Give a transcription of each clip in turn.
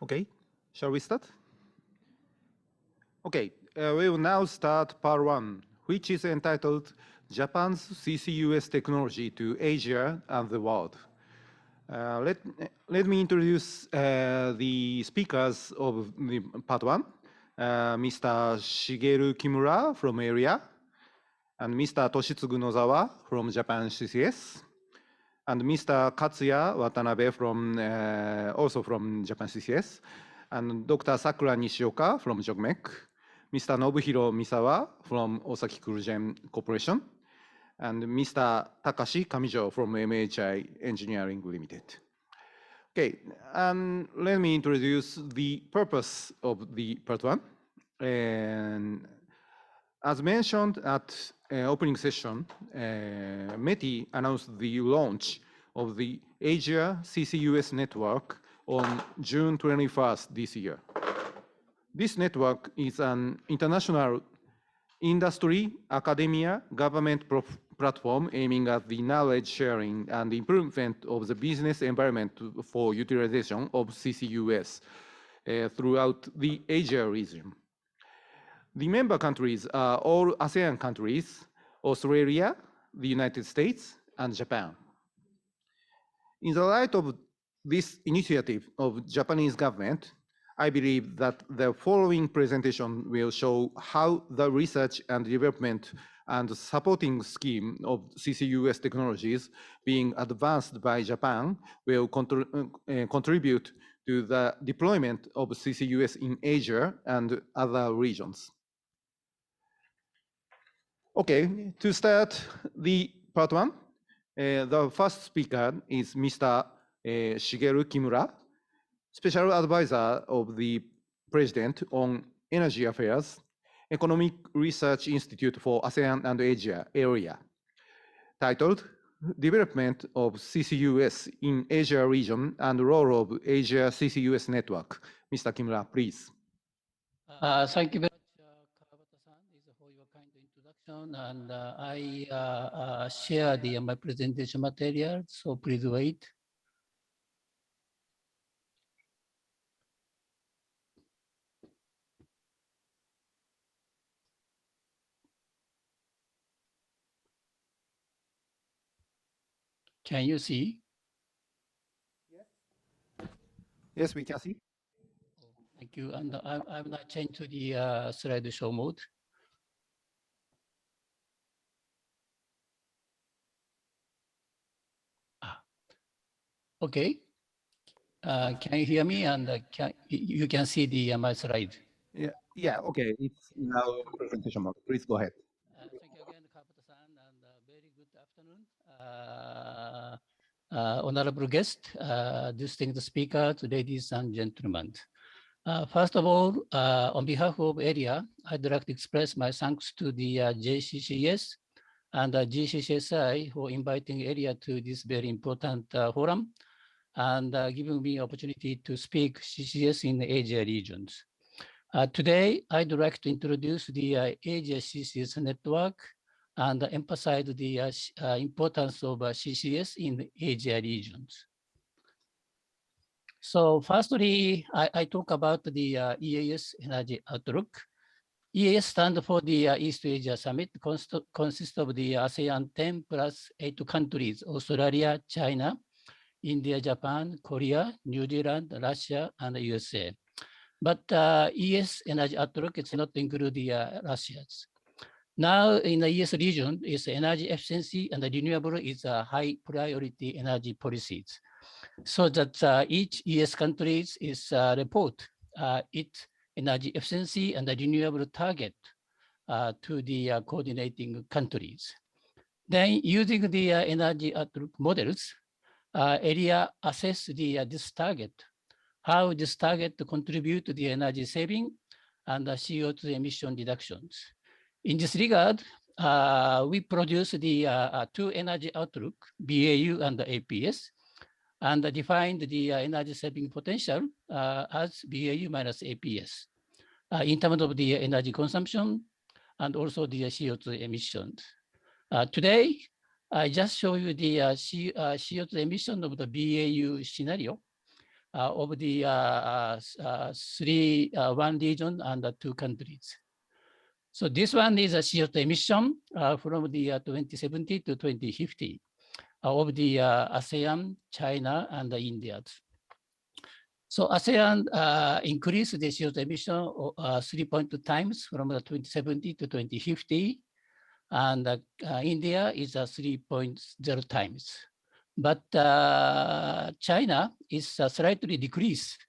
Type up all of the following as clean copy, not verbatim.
Okay, shall we start? Okay, we will now start part one, which is entitled Japan's CCUS Technology to Asia and the World. Let me introduce the speakers of the part one, Mr. Shigeru Kimura from ERIA, and Mr. Toshitsugu Nozawa from Japan CCS, and Mr. Katsuya Watanabe from also from Japan CCS, and Dr. Sakura Nishioka from JOGMEC, Mr. Nobuhiro Misawa from Osaki Kurugen Corporation, and Mr. Takashi Kamijo from MHI Engineering Limited. Okay, and let me introduce the purpose of the part one. And as mentioned at opening session, METI announced the launch of the Asia CCUS network on June 21st this year. This network is an international industry, academia, government platform aiming at the knowledge sharing and improvement of the business environment for utilization of CCUS throughout the Asia region. The member countries are all ASEAN countries, Australia, the United States, and Japan. In the light of this initiative of Japanese government, I believe that the following presentation will show how the research and development and supporting scheme of CCUS technologies being advanced by Japan will contribute to the deployment of CCUS in Asia and other regions. Okay, to start the part one, the first speaker is Mr. Shigeru Kimura, Special Advisor of the President on Energy Affairs, Economic Research Institute for ASEAN and Asia, ERIA, titled Development of CCUS in Asia Region and Role of Asia CCUS Network. Mr. Kimura, please. Thank you very much, Kawabata-san, for your kind introduction. And I share my presentation material, so please wait. Can you see? Yes, we can see. Thank you. And I will now change to the slideshow mode. Okay. Can you hear me? And you can see the my slide. Yeah. Okay. It's now presentation mode. Please go ahead. Thank you again, Kawabata-san, and very good afternoon. Honorable guest, distinguished speakers, ladies and gentlemen. First of all, on behalf of ERIA, I'd like to express my thanks to the JCCS and GCCSI for inviting ERIA to this very important forum and giving me opportunity to speak CCS in the Asia regions. Today, I'd like to introduce the Asia CCS network and emphasize the importance of CCS in the Asia regions. So firstly, I talk about the EAS Energy Outlook. EAS stands for the East Asia Summit, consists of the ASEAN 10 plus 8 countries, Australia, China, India, Japan, Korea, New Zealand, Russia, and the USA. But ES Energy Outlook is not include the Russians. Now in the ES region, is energy efficiency and the renewable is a high priority energy policies. So that each ES countries is report its energy efficiency and the renewable target to the coordinating countries. Then using the energy outlook models, ERIA assess this target, how this target to contribute to the energy saving and the CO2 emission reductions. In this regard, we produce the two energy outlook, BAU and the APS, and defined the energy saving potential as BAU minus APS in terms of the energy consumption and also the CO2 emissions. Today, I just show you the CO2 emission of the BAU scenario. of the one region and 2 countries. So this one is a CO2 emission from the 2070 to 2050 of the ASEAN, China, and India. So ASEAN increased the CO2 emission 3.2 times from 2070 to 2050, and India is 3.0 times. But China is slightly decreased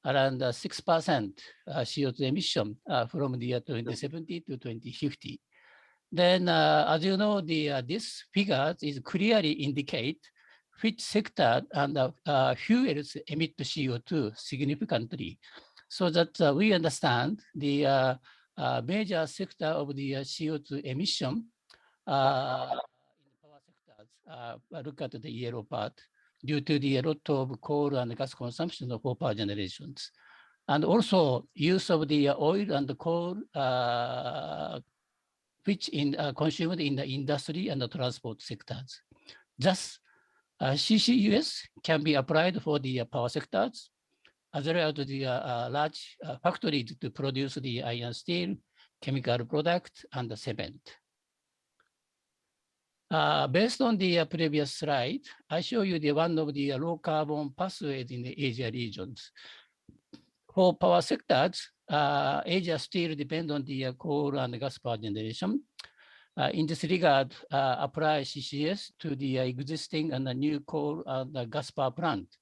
around 6% CO2 emission from the 2070 to 2050. Then, as you know, this figure is clearly indicate which sector and fuels emit CO2 significantly, so that we understand the major sector of the CO2 emission in the power sectors. Look at the yellow part, due to the lot of coal and gas consumption for power generations, and also use of the oil and coal, which in consumed in the industry and the transport sectors. Thus, CCUS can be applied for the power sectors, as well as the large factories to produce the iron steel, chemical product, and the cement. Based on the previous slide, I show you the one of the low carbon pathways in the Asia regions. For power sectors, Asia still depends on the coal and gas power generation. In this regard, apply CCS to the existing and the new coal and gas power plant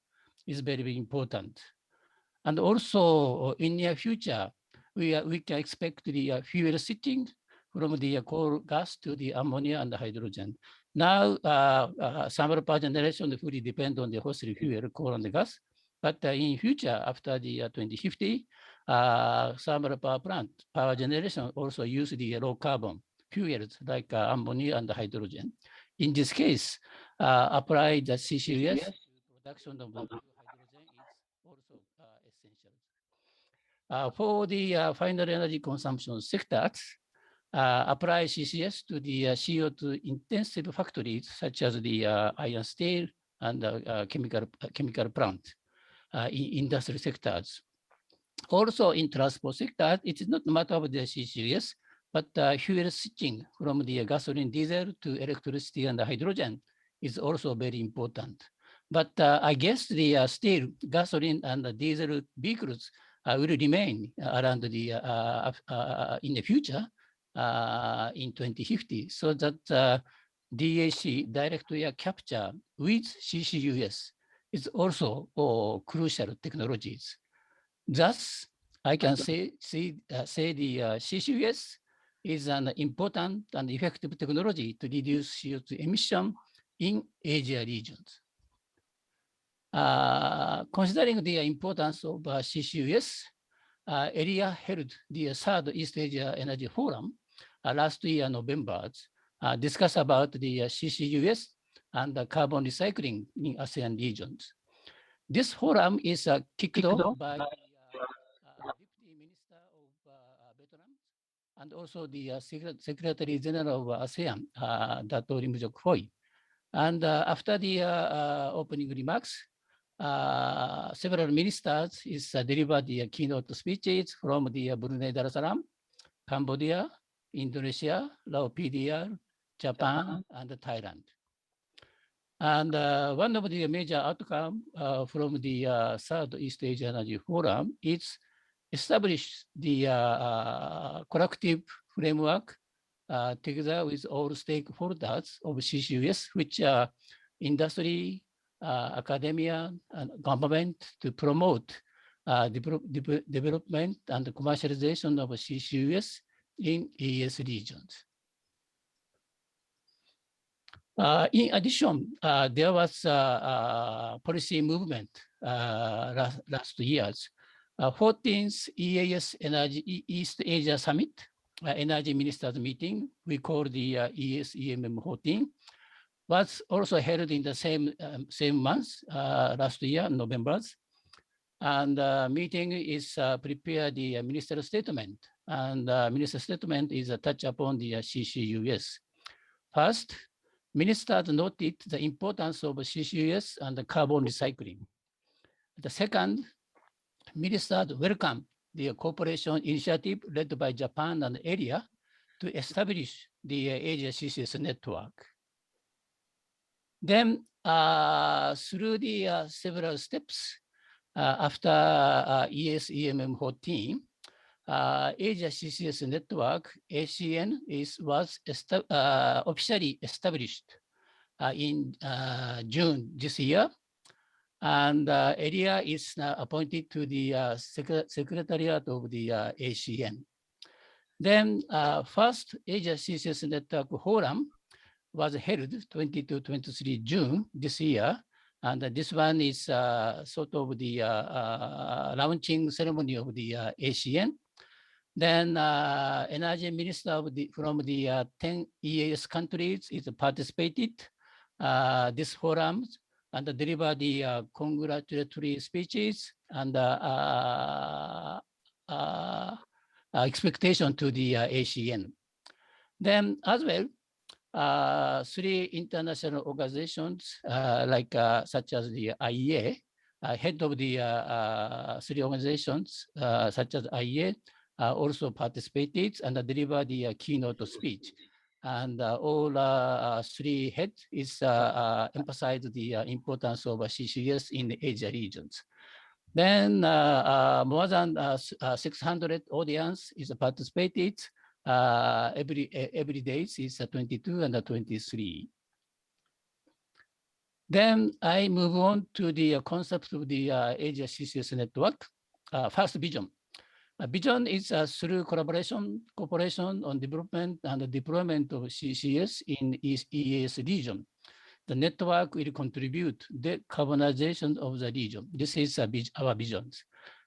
is very, very important. And also in near future, we can expect the fuel switching from the coal gas to the ammonia and the hydrogen. Now, thermal power generation fully depend on the fossil fuel, coal and gas. But in future, after the 2050, thermal power plant power generation also use the low carbon fuels like ammonia and hydrogen. In this case, apply the CCUS production of hydrogen is also essential. For the final energy consumption sectors, apply CCS to the CO2 intensive factories such as the iron steel and chemical plant in industry sectors. Also in transport sector, it is not a matter of the CCS, but fuel switching from the gasoline, diesel to electricity and hydrogen is also very important. But I guess the still gasoline and the diesel vehicles will remain around the in the future in 2050, so that DAC, direct air capture with CCUS is also crucial technologies. Thus, I can say the CCUS is an important and effective technology to reduce CO2 emission in Asia regions. Considering the importance of CCUS, ERIA held the third East Asia Energy Forum last year, November, discuss about the CCUS and the carbon recycling in ASEAN regions. This forum is kicked off by Deputy Minister of Vietnam and also the Secretary General of ASEAN, Dato' Lim Jok Hoi. And after the opening remarks, several ministers is delivered the keynote speeches from the Brunei Darussalam, Cambodia, Indonesia, Laos PDR, Japan, and Thailand. And one of the major outcomes from the third East Asia Energy Forum is establish the collective framework together with all stakeholders of CCUS, which are industry, academia, and government, to promote development and commercialization of CCUS in AS regions. In addition, there was a policy movement last years. 14th EAS Energy East Asia Summit, Energy Ministers Meeting, we call the EAS-EMM 14, was also held in the same month, last year, November. And meeting is prepare the minister statement, and minister statement is a touch upon the CCUS. First, ministers noted the importance of CCUS and the carbon recycling. The second, ministers welcome the cooperation initiative led by Japan and ERIA to establish the Asia CCS network. Then, through the several steps after ES-EMM 14, Asia CCS network, ASEAN, was officially established in June this year. And ERIA is now appointed to the Secretariat of the ASEAN. Then first Asia CCS Network Forum was held 22-23 June this year. And this one is sort of the launching ceremony of the ASEAN. Then energy minister from the 10 EAS countries is participated this forum and deliver the congratulatory speeches and expectation to the ASEAN. Then as well, 3 international organizations like such as the IEA, head of the 3 organizations such as IEA also participated and delivered the keynote speech. And all 3 heads is emphasized the importance of CCUS in the Asia regions. Then more than 600 audience is participated every day is 22 and 23. Then I move on to the concept of the Asia CCS network. First, vision. Vision is through cooperation on development and deployment of CCS in EAS region. The network will contribute the decarbonization of the region. This is our visions.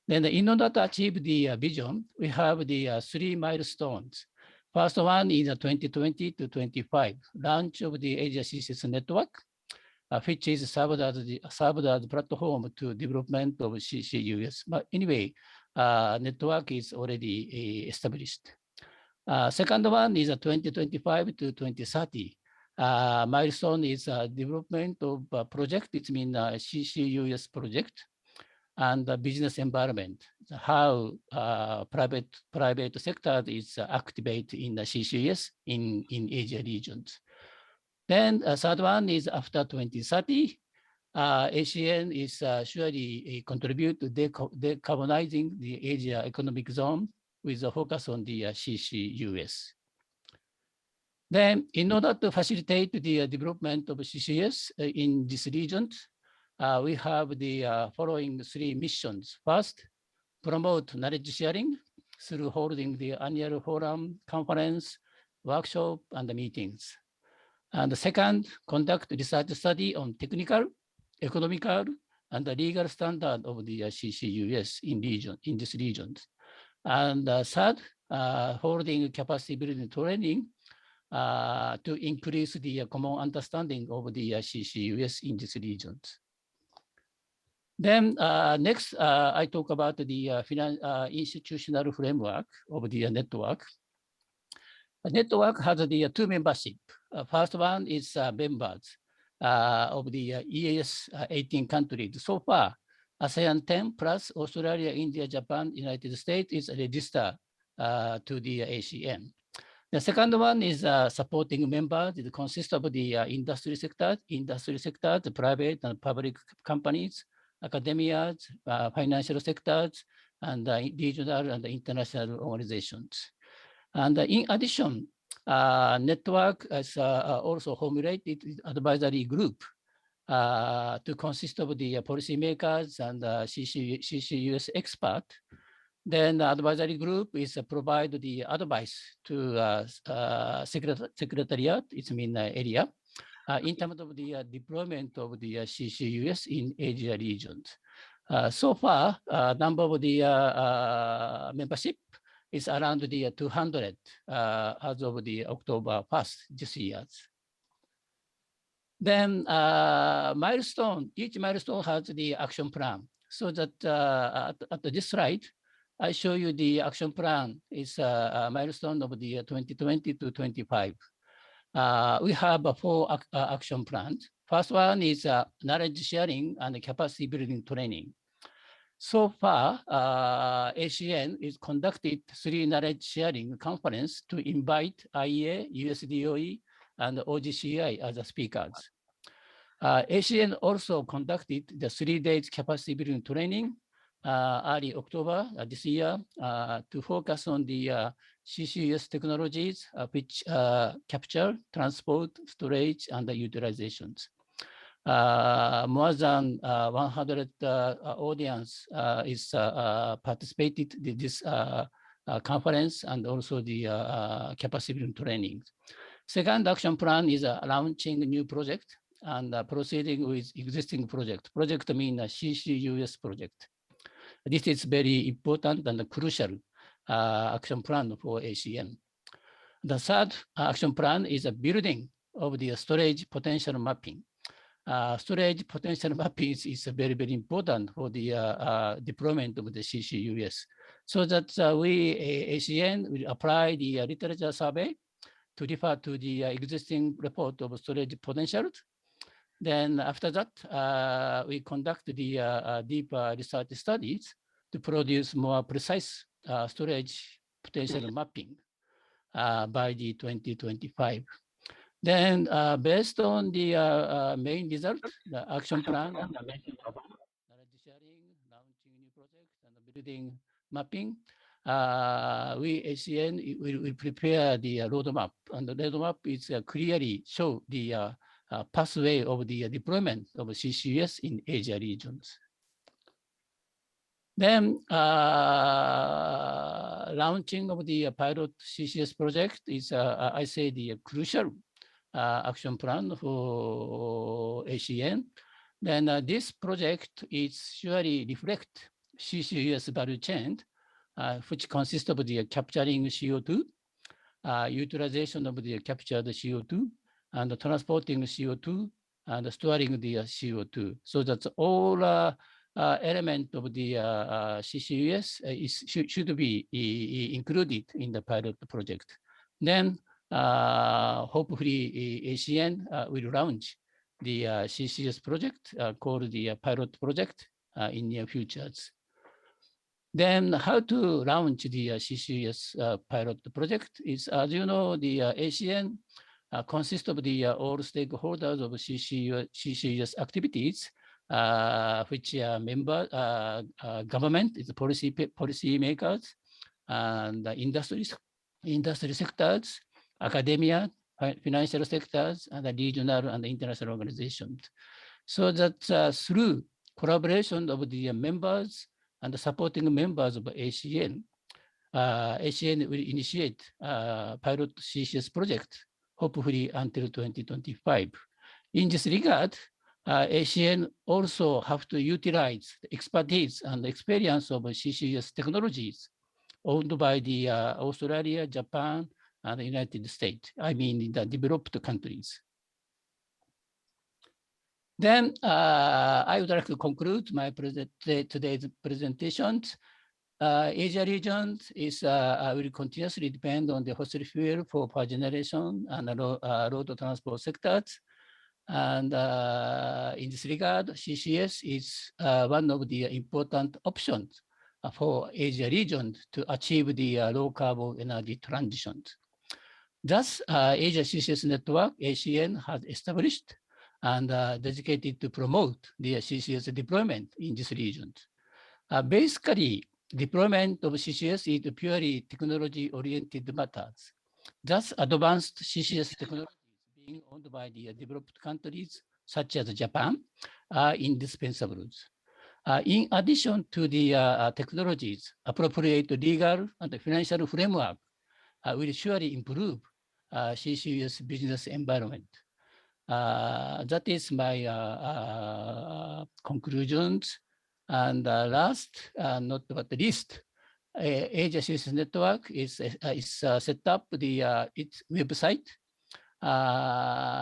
Then in order to achieve the vision, we have the 3 milestones. First one is 2020 to 25, launch of the Asia CCS network, which is served as platform to development of CCUS. But anyway, network is already established. Second one is 2025 to 2030. Milestone is development of a project. It means CCUS project and the business environment. How private sector is activate in the CCUS in Asia regions. Then third one is after 2030. ASEAN is surely contribute to decarbonizing the Asia economic zone with a focus on the CCUS. Then, in order to facilitate the development of CCS in this region, we have the following 3 missions. First, promote knowledge sharing through holding the annual forum, conference, workshop, and meetings. And the second, conduct research study on technical, economical, and the legal standard of the CCUS in this region. And third, holding capacity building training to increase the common understanding of the CCUS in these regions. Then next, I talk about the institutional framework of the network. The network has the 2 membership. First one is members of the EAS 18 countries. So far, ASEAN 10 plus Australia, India, Japan, United States is registered to the ASEAN. The second one is supporting members. It consists of the industry sectors, the private and public companies, academia, financial sectors, and regional and international organizations. And in addition, network is also formulated advisory group to consist of the policymakers and CCUS expert. Then the advisory group is provide the advice to secretariat, it's mean area, in terms of the deployment of the CCUS in Asia regions. So far, number of the membership is around the 200 as of the October 1st this year. Then milestone, each milestone has the action plan. So that at this slide, I show you the action plan is a milestone of the 2020 to 25. We have 4 action plans. First one is knowledge sharing and capacity building training. So far, ASEAN is conducted 3 knowledge sharing conference to invite IEA, USDOE, and OGCI as the speakers. ASEAN also conducted the 3 days capacity building training early October this year to focus on the CCUS technologies which capture, transport, storage, and the utilizations. More than 100 audience is participated in this conference and also the capacity building training. Second action plan is launching a new project and proceeding with existing project. Project means a CCUS project. This is very important and crucial action plan for ASEAN. The third action plan is a building of the storage potential mapping. Storage potential mapping is very, very important for the deployment of the CCUS. So that we, ASEAN, will apply the literature survey to refer to the existing report of storage potentials. Then after that, we conduct the deeper research studies to produce more precise storage potential mapping by the 2025. Then based on the main result, the action plan, knowledge sharing, launching new projects, and building mapping, we ASEAN will prepare the roadmap, and the roadmap is clearly show the pathway of the deployment of CCUS in Asia regions. Then launching of the pilot CCS project is, I say, the crucial action plan for ASEAN. Then this project is surely reflect CCUS value chain, which consists of the capturing CO2, utilization of the captured CO2, and transporting CO2, and storing the CO2. So that's all element of the CCUS should be included in the pilot project. Then hopefully ASEAN will launch the CCS project called the pilot project in near futures. Then how to launch the CCS pilot project is, as you know, the ASEAN consists of the all stakeholders of CCUS activities, which are member government, is policy makers, and industry sectors, academia, financial sectors, and the regional and international organizations. So that through collaboration of the members and the supporting members of ASEAN, ASEAN will initiate pilot CCS project, hopefully until 2025. In this regard, ASEAN also have to utilize the expertise and experience of CCS technologies owned by the Australia, Japan, and the United States, I mean the developed countries. Then I would like to conclude my today's presentations. Asia region is will continuously depend on the fossil fuel for power generation and road transport sectors. And in this regard, CCS is one of the important options for Asia region to achieve the low carbon energy transitions. Thus, Asia CCS network, ASEAN, has established and dedicated to promote the CCS deployment in this region. Basically, deployment of CCS is purely technology-oriented matters. Thus, advanced CCS technologies being owned by the developed countries, such as Japan, are indispensable. In addition to the technologies, appropriate legal and financial framework will surely improve CCUS business environment. That is my conclusions. And last, not but the least, Asia CCS Network is set up its website,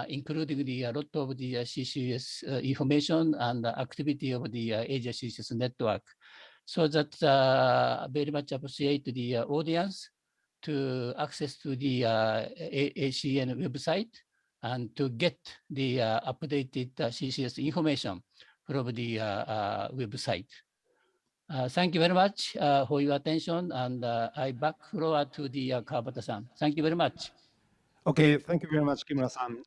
including a lot of the CCUS information and activity of the Asia CCS Network. So that very much appreciate the audience to access to the ASEAN website and to get the updated CCS information from the website. Thank you very much for your attention, and I back floor to the Kawabata-san. Thank you very much. Okay, thank you very much, Kimura-san,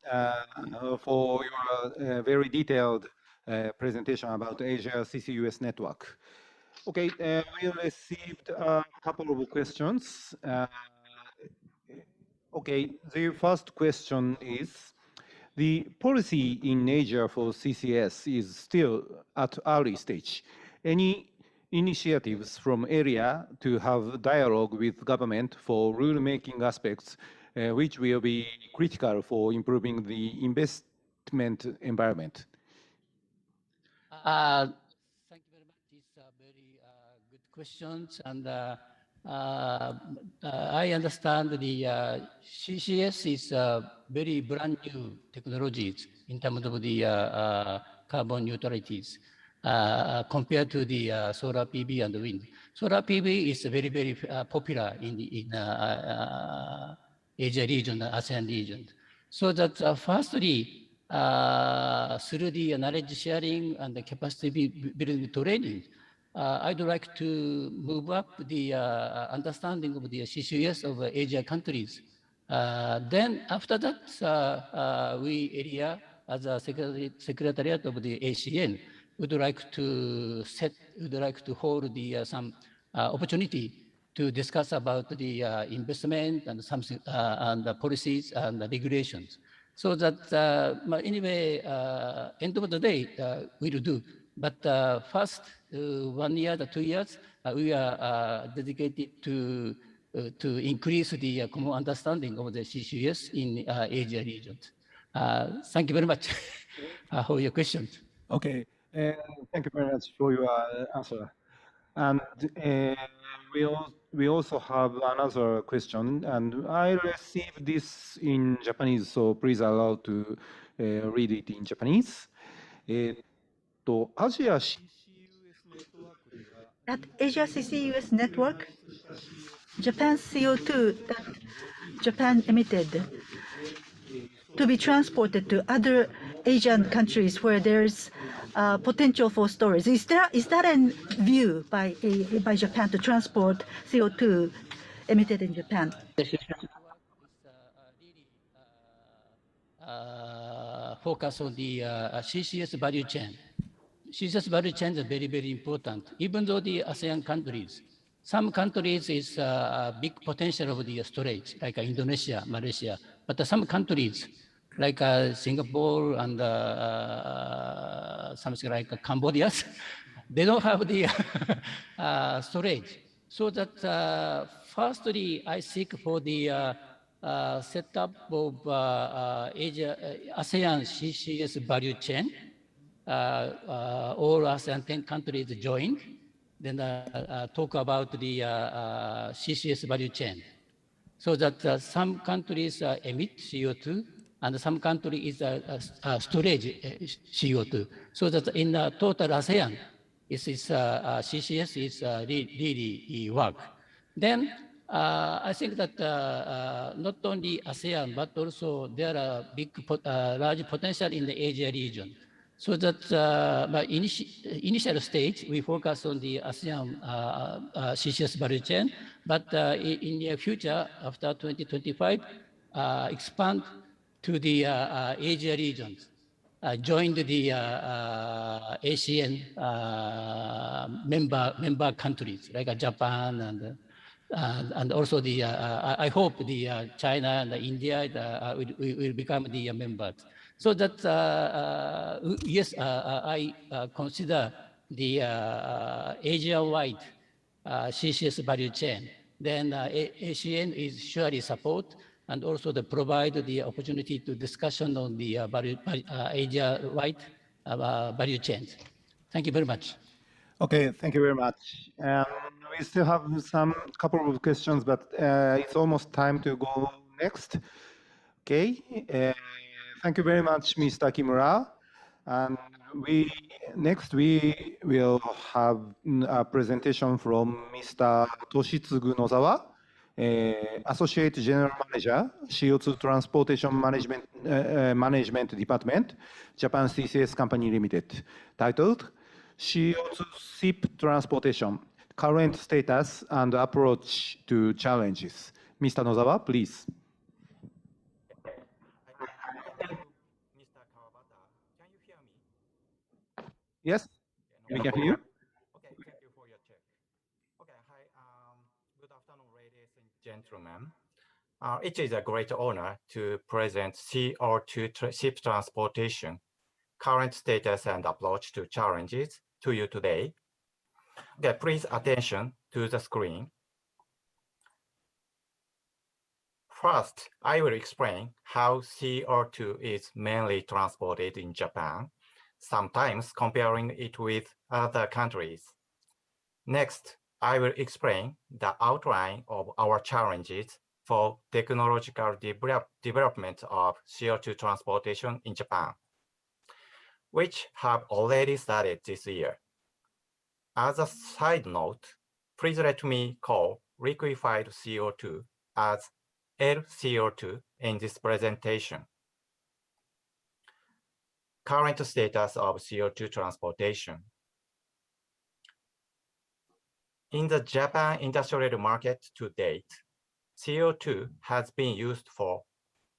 for your very detailed presentation about Asia CCUS network. Okay, we received a couple of questions. Okay, the first question is, the policy in Asia for CCS is still at early stage. Any initiatives from ERIA to have dialogue with government for rule-making aspects, which will be critical for improving the investment environment? Thank you very much. These are very good questions, and I understand the CCS is very brand new technologies in terms of the carbon neutralities compared to the solar PV and wind. Solar PV is very, very popular in the Asia region, ASEAN region. So that firstly, through the knowledge sharing and the capacity building training, I'd like to move up the understanding of the CCUS of Asia countries. Then after that, we ERIA as a secretariat of the ASEAN would like to hold the some opportunity to discuss about the investment and something and the policies and the regulations. So that anyway, end of the day, we'll do. But first 1 year to 2 years, we are dedicated to increase the common understanding of the CCUS in Asia region. Thank you very much for your questions. Okay, thank you very much for your answer. And we also have another question, and I received this in Japanese, so please allow to read it in Japanese. At Asia CCUS network, Japan's CO2 that Japan emitted to be transported to other Asian countries where there's potential for storage. Is that a view by Japan to transport CO2 emitted in Japan? Focus on the CCS value chain. CCS value chain is very, very important. Even though the ASEAN countries, some countries is a big potential of the storage, like Indonesia, Malaysia, but some countries like Singapore and something like Cambodia, they don't have the storage. So that firstly, I seek for the setup of ASEAN CCS value chain. All ASEAN 10 countries join, then talk about the CCS value chain. So that some countries emit CO2 and some countries storage CO2. So that in total ASEAN, CCS is really work. Then I think that not only ASEAN, but also there are large potential in the Asia region. So that by initial stage, we focus on the ASEAN CCS value chain, but in the future, after 2025, expand to the Asia regions, join the ASEAN member countries like Japan and also the I hope the China and India will become the members. So that yes, I consider the Asia-wide CCS value chain. Then ASEAN is surely support and also to provide the opportunity to discussion on the Asia-wide value chains. Thank you very much. Okay, thank you very much. We still have some couple of questions, but it's almost time to go next. Okay, thank you very much, Mr. Kimura. And next we will have a presentation from Mr. Toshitsugu Nozawa, Associate General Manager, CO2 Transportation Management Department, Japan CCS Company Limited, titled CO2 ship transportation, current status and approach to challenges. Mr. Nozawa, please. Thank you, Mr. Kawabata. Can you hear me? Yes, we can hear you. Okay, thank you for your check. Okay, hi. Good afternoon, ladies and gentlemen. It is a great honor to present CO2 ship transportation, current status and approach to challenges to you today. Okay, please attention to the screen. First, I will explain how CO2 is mainly transported in Japan, sometimes comparing it with other countries. Next, I will explain the outline of our challenges for technological development of CO2 transportation in Japan, which have already started this year. As a side note, please let me call liquefied CO2 as LCO2 in this presentation. Current status of CO2 transportation. In the Japan industrial market to date, CO2 has been used for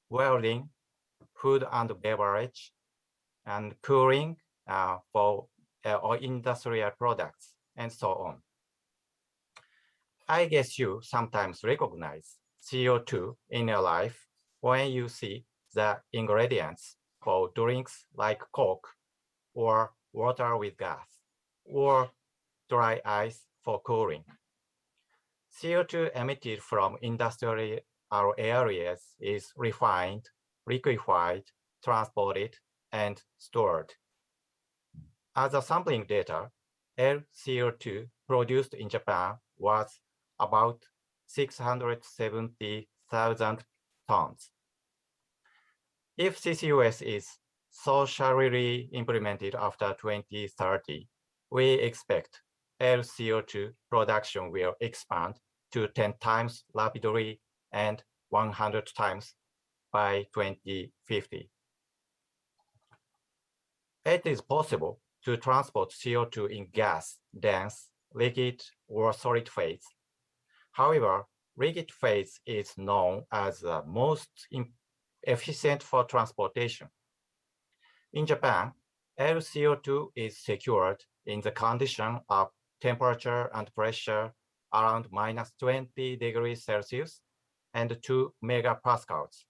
welding, food and beverage, and cooling for industrial products, and so on. I guess you sometimes recognize CO2 in your life when you see the ingredients for drinks like Coke, or water with gas, or dry ice for cooling. CO2 emitted from industrial areas is refined, liquefied, transported, and stored. As a sampling data, LCO2 produced in Japan was about 670,000 tons. If CCUS is socially implemented after 2030, we expect LCO2 production will expand to 10 times rapidly and 100 times by 2050. It is possible to transport CO2 in gas, dense, liquid, or solid phase. However, liquid phase is known as the most efficient for transportation. In Japan, LCO2 is secured in the condition of temperature and pressure around -20 degrees Celsius and 2 megapascals.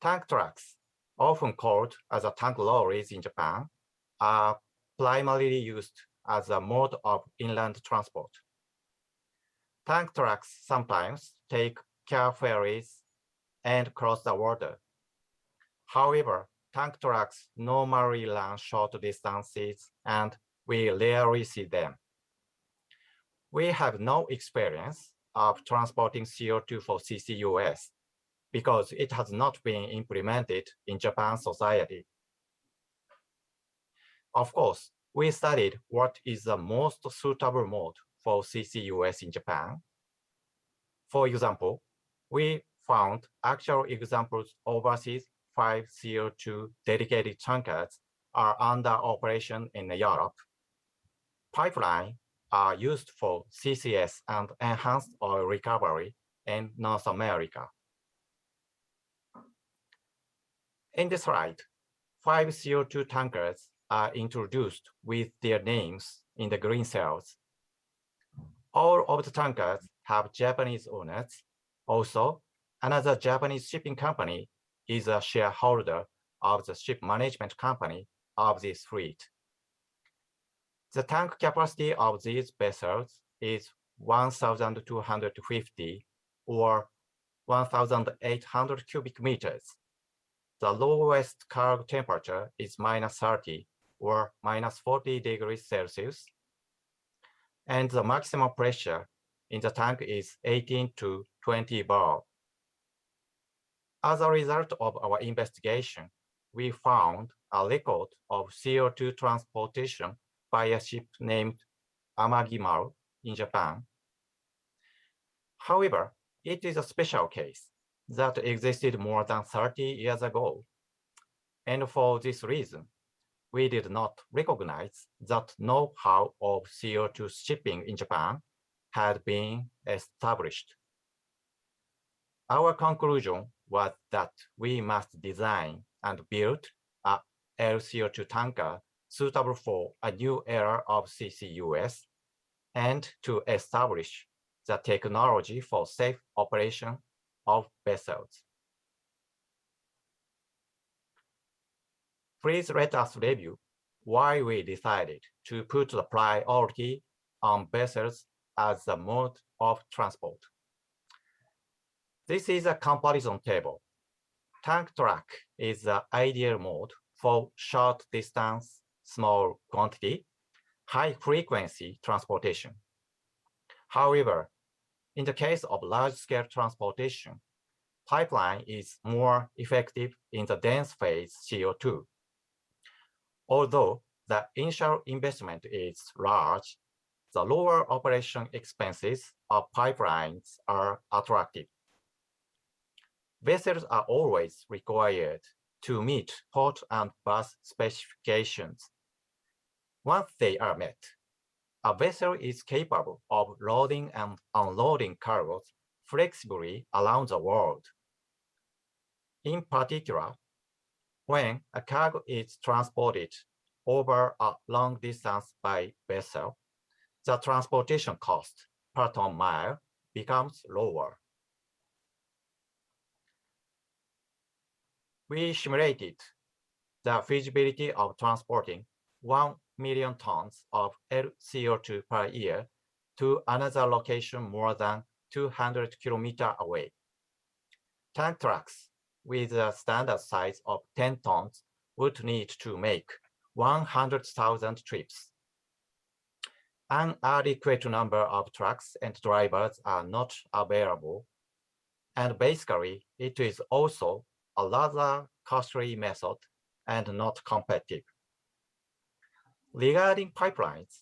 Tank trucks, often called as a tank lorries in Japan, are primarily used as a mode of inland transport. Tank trucks sometimes take car ferries and cross the water. However, tank trucks normally run short distances and we rarely see them. We have no experience of transporting CO2 for CCUS because it has not been implemented in Japan society. Of course, we studied what is the most suitable mode for CCUS in Japan. For example, we found actual examples overseas 5 CO2 dedicated tankers are under operation in Europe. Pipelines are used for CCS and enhanced oil recovery in North America. In this slide, 5 CO2 tankers are introduced with their names in the green cells. All of the tankers have Japanese owners. Also, another Japanese shipping company is a shareholder of the ship management company of this fleet. The tank capacity of these vessels is 1,250 or 1,800 cubic meters. The lowest cargo temperature is -30 or -40 degrees Celsius, and the maximum pressure in the tank is 18 to 20 bar. As a result of our investigation, we found a record of CO2 transportation by a ship named Amagimaru in Japan. However, it is a special case that existed more than 30 years ago. And for this reason, we did not recognize that know-how of CO2 shipping in Japan had been established. Our conclusion was that we must design and build a LCO2 tanker suitable for a new era of CCUS and to establish the technology for safe operation of vessels. Please let us review why we decided to put the priority on vessels as the mode of transport. This is a comparison table. Tank truck is the ideal mode for short distance, small quantity, high frequency transportation. However, in the case of large-scale transportation, pipeline is more effective in the dense phase CO2. Although the initial investment is large, the lower operation expenses of pipelines are attractive. Vessels are always required to meet port and berth specifications. Once they are met, a vessel is capable of loading and unloading cargoes flexibly around the world. In particular, when a cargo is transported over a long distance by vessel, the transportation cost per ton mile becomes lower. We simulated the feasibility of transporting 1 million tons of LCO2 per year to another location more than 200 kilometers away. Tank trucks with a standard size of 10 tons would need to make 100,000 trips. An adequate number of trucks and drivers are not available, and basically it is also a rather costly method and not competitive. Regarding pipelines,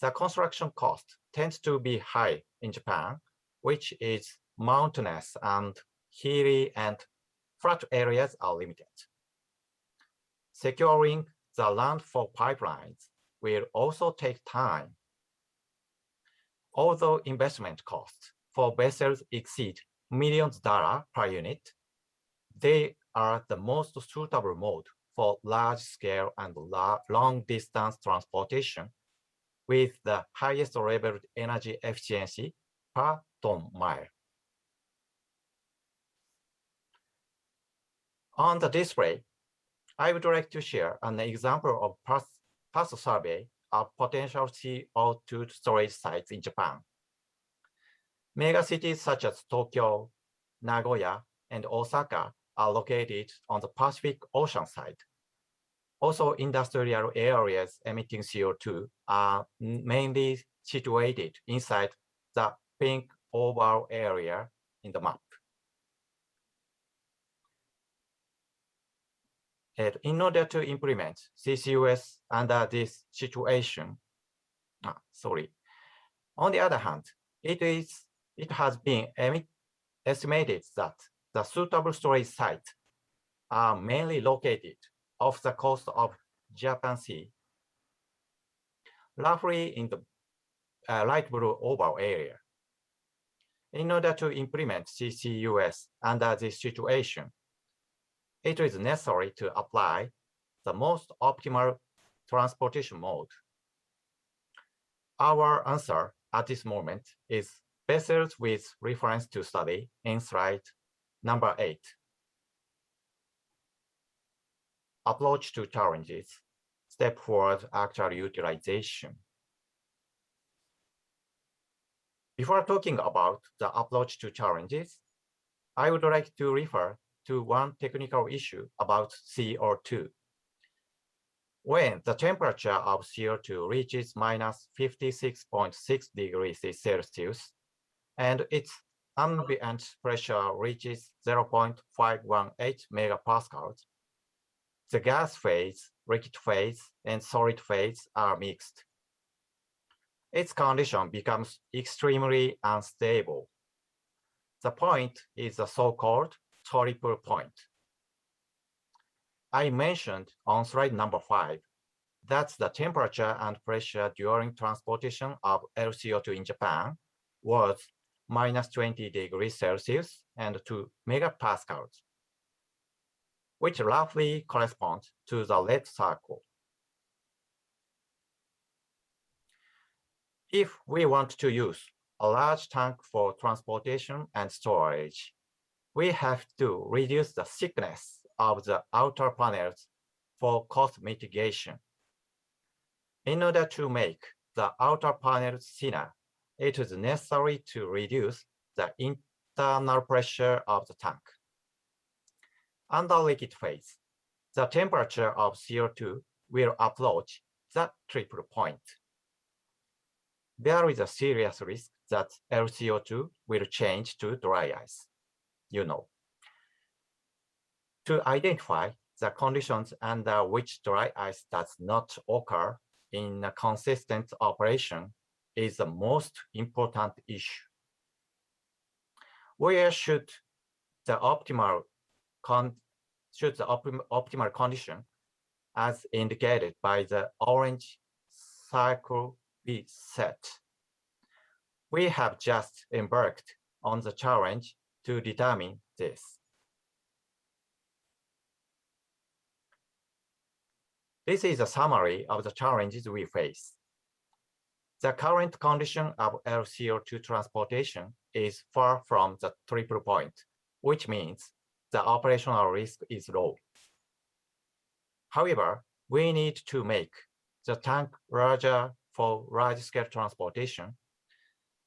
the construction cost tends to be high in Japan, which is mountainous and hilly, and flat areas are limited. Securing the land for pipelines will also take time. Although investment costs for vessels exceed millions of dollars per unit, they are the most suitable mode for large-scale and long-distance transportation with the highest level energy efficiency per ton mile. On the display, I would like to share an example of past survey of potential CO2 storage sites in Japan. Megacities such as Tokyo, Nagoya, and Osaka are located on the Pacific Ocean side. Also, industrial areas emitting CO2 are mainly situated inside the pink oval area in the map. And in order to implement CCUS under this situation, on the other hand, it has been estimated that the suitable storage sites are mainly located off the coast of Japan Sea, roughly in the light blue oval area. In order to implement CCUS under this situation, it is necessary to apply the most optimal transportation mode. Our answer at this moment is vessels with reference to study in slide number 8. Approach to challenges, step forward actual utilization. Before talking about the approach to challenges, I would like to refer to one technical issue about CO2. When the temperature of CO2 reaches minus 56.6 degrees Celsius and its ambient pressure reaches 0.518 megapascals, the gas phase, liquid phase, and solid phase are mixed. Its condition becomes extremely unstable. The point is the so-called triple point. I mentioned on slide number 5 that the temperature and pressure during transportation of LCO2 in Japan was minus 20 degrees Celsius and 2 megapascals, which roughly corresponds to the red circle. If we want to use a large tank for transportation and storage, we have to reduce the thickness of the outer panels for cost mitigation. In order to make the outer panels thinner, it is necessary to reduce the internal pressure of the tank. Under liquid phase, the temperature of CO2 will approach the triple point. There is a serious risk that LCO2 will change to dry ice, To identify the conditions under which dry ice does not occur in a consistent operation is the most important issue. Where should the optimal condition, as indicated by the orange circle, be set? We have just embarked on the challenge to determine this. This is a summary of the challenges we face. The current condition of LCO2 transportation is far from the triple point, which means the operational risk is low. However, we need to make the tank larger for large-scale transportation,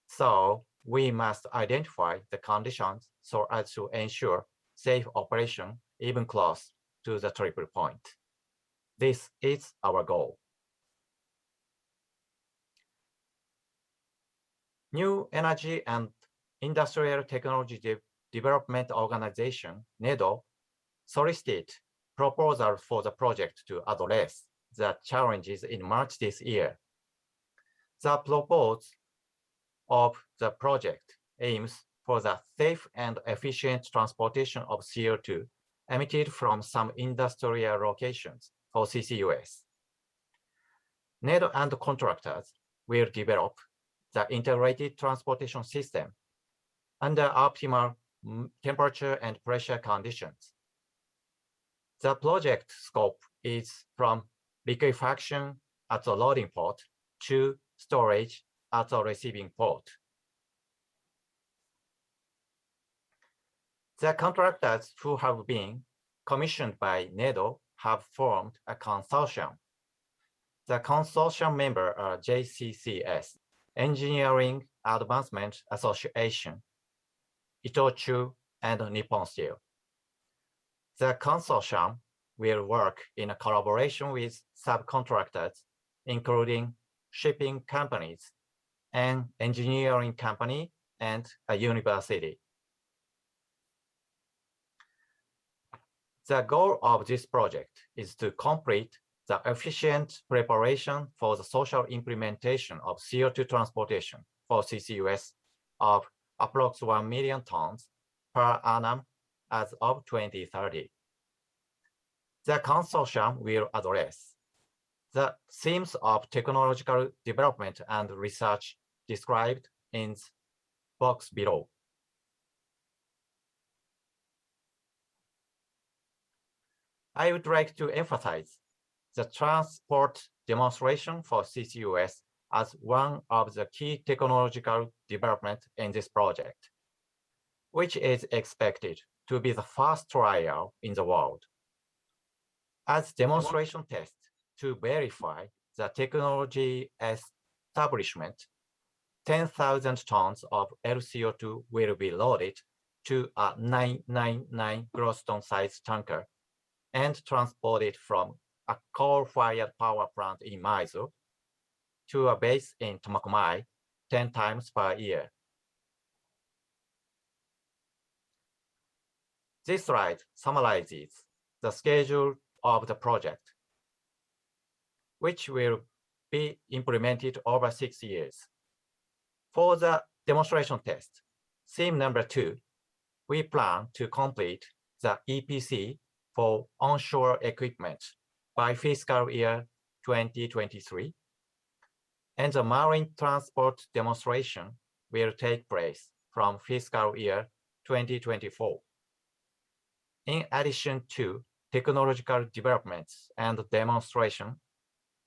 so we must identify the conditions so as to ensure safe operation even close to the triple point. This is our goal. New Energy and Industrial Technology Development Organization, NEDO, solicited proposals for the project to address the challenges in March this year. The proposal of the project aims for the safe and efficient transportation of CO2 emitted from some industrial locations for CCUS. NEDO and contractors will develop the integrated transportation system under optimal temperature and pressure conditions. The project scope is from liquefaction at the loading port to storage at the receiving port. The contractors who have been commissioned by NEDO have formed a consortium. The consortium members are JCCS, Engineering Advancement Association, Itochu, and Nippon Steel. The consortium will work in a collaboration with subcontractors, including shipping companies, an engineering company, and a university. The goal of this project is to complete the efficient preparation for the social implementation of CO2 transportation for CCUS of approx 1 million tons per annum as of 2030. The consortium will address the themes of technological development and research described in the box below. I would like to emphasize the transport demonstration for CCUS as one of the key technological developments in this project, which is expected to be the first trial in the world. As demonstration test to verify the technology establishment, 10,000 tons of LCO2 will be loaded to a 999 gross ton size tanker and transported from a coal-fired power plant in Maizu to a base in Tomakomai 10 times per year. This slide summarizes the schedule of the project, which will be implemented over 6 years. For the demonstration test, theme number 2, we plan to complete the EPC for onshore equipment by fiscal year 2023, and the marine transport demonstration will take place from fiscal year 2024. In addition to technological developments and demonstration,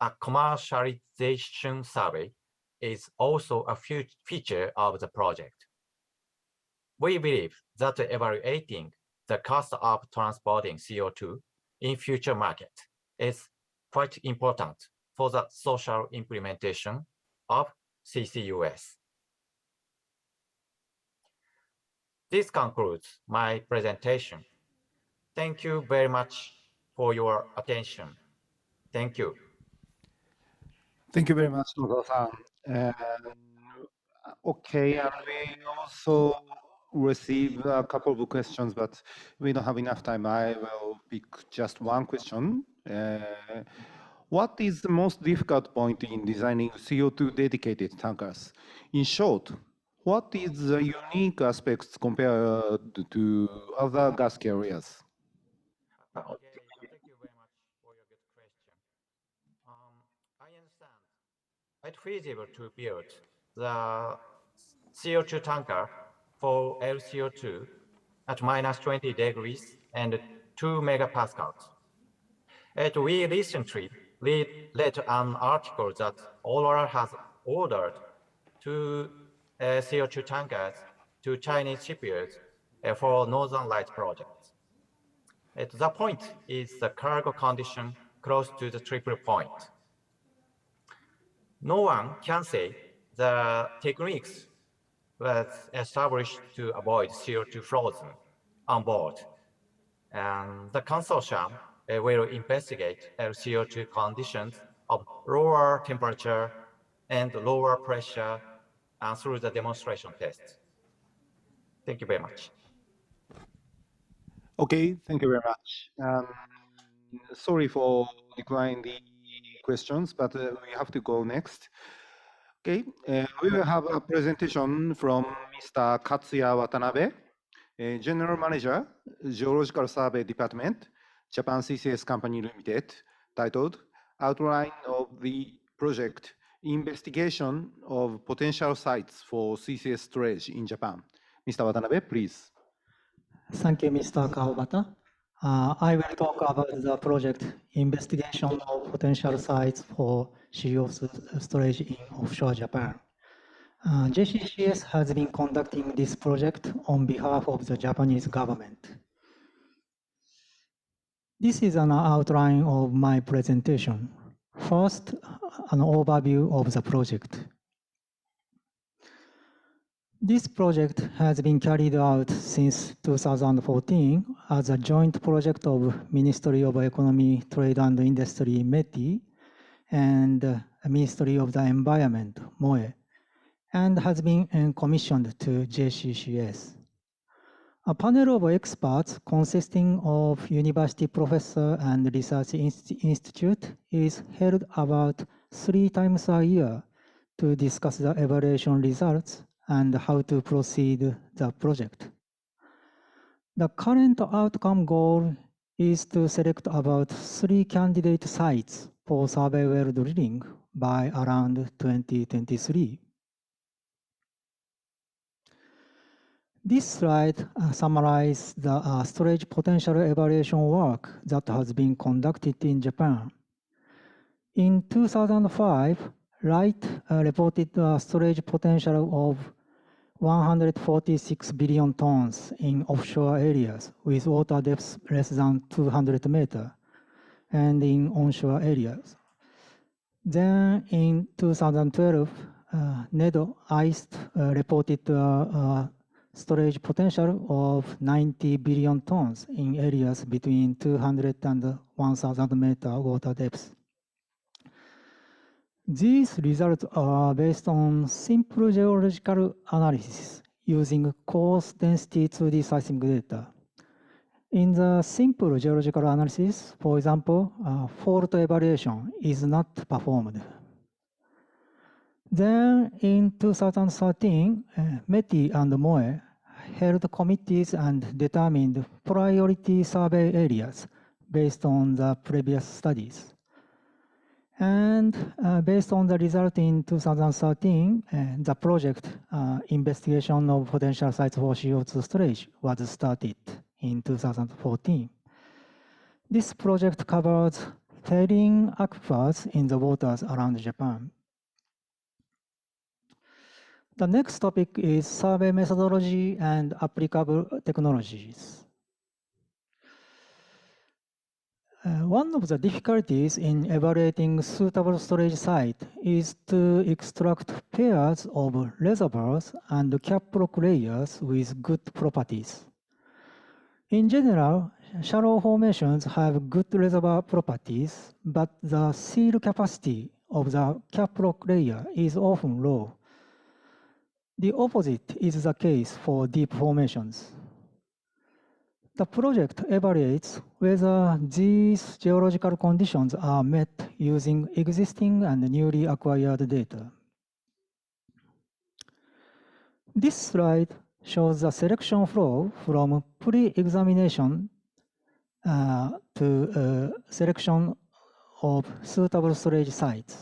a commercialization survey is also a feature of the project. We believe that evaluating the cost of transporting CO2 in future market is quite important for the social implementation of CCUS. This concludes my presentation. Thank you very much for your attention. Thank you. Thank you very much, Nozo-san. Okay, and we also received a couple of questions, but we don't have enough time. I will pick just one question. What is the most difficult point in designing CO2 dedicated tankers? In short, what is the unique aspects compared to other gas carriers? Okay, thank you very much for your good question. I understand it's feasible to build the CO2 tanker for LCO2 at minus 20 degrees and 2 megapascals. And we recently read an article that Aurora has ordered 2 CO2 tankers to Chinese shipyards for Northern Lights projects. The point is the cargo condition close to the triple point. No one can say the techniques was established to avoid CO2 frozen on board. And the consortium will investigate CO2 conditions of lower temperature and lower pressure through the demonstration tests. Thank you very much. Okay, thank you very much. Sorry for declining the questions, but we have to go next. Okay, we will have a presentation from Mr. Katsuya Watanabe, General Manager, Geological Survey Department, Japan CCS Company Limited, titled Outline of the Project Investigation of Potential Sites for CCS Storage in Japan. Mr. Watanabe, please. Thank you, Mr. Kawabata. I will talk about the project investigation of potential sites for CO2 storage in offshore Japan. JCCS has been conducting this project on behalf of the Japanese government. This is an outline of my presentation. First, an overview of the project. This project has been carried out since 2014 as a joint project of Ministry of Economy, Trade and Industry, METI, and Ministry of the Environment, MOE, and has been commissioned to JCCS. A panel of experts consisting of university professor and research institute is held about 3 times a year to discuss the evaluation results and how to proceed the project. The current outcome goal is to select about 3 candidate sites for survey well drilling by around 2023. This slide summarizes the storage potential evaluation work that has been conducted in Japan. In 2005, Wright reported a storage potential of 146 billion tons in offshore areas with water depths less than 200 meters and in onshore areas. Then in 2012, NEDO ICE reported storage potential of 90 billion tons in areas between 200 and 1,000 meter water depths. These results are based on simple geological analysis using coarse density 2D seismic data. In the simple geological analysis, for example, fault evaluation is not performed. Then in 2013, METI and MOE held committees and determined priority survey areas based on the previous studies. And based on the result in 2013, the project investigation of potential sites for CO2 storage was started in 2014. This project covers 13 aquifers in the waters around Japan. The next topic is survey methodology and applicable technologies. One of the difficulties in evaluating suitable storage site is to extract pairs of reservoirs and cap rock layers with good properties. In general, shallow formations have good reservoir properties, but the seal capacity of the cap rock layer is often low. The opposite is the case for deep formations. The project evaluates whether these geological conditions are met using existing and newly acquired data. This slide shows the selection flow from pre-examination to selection of suitable storage sites.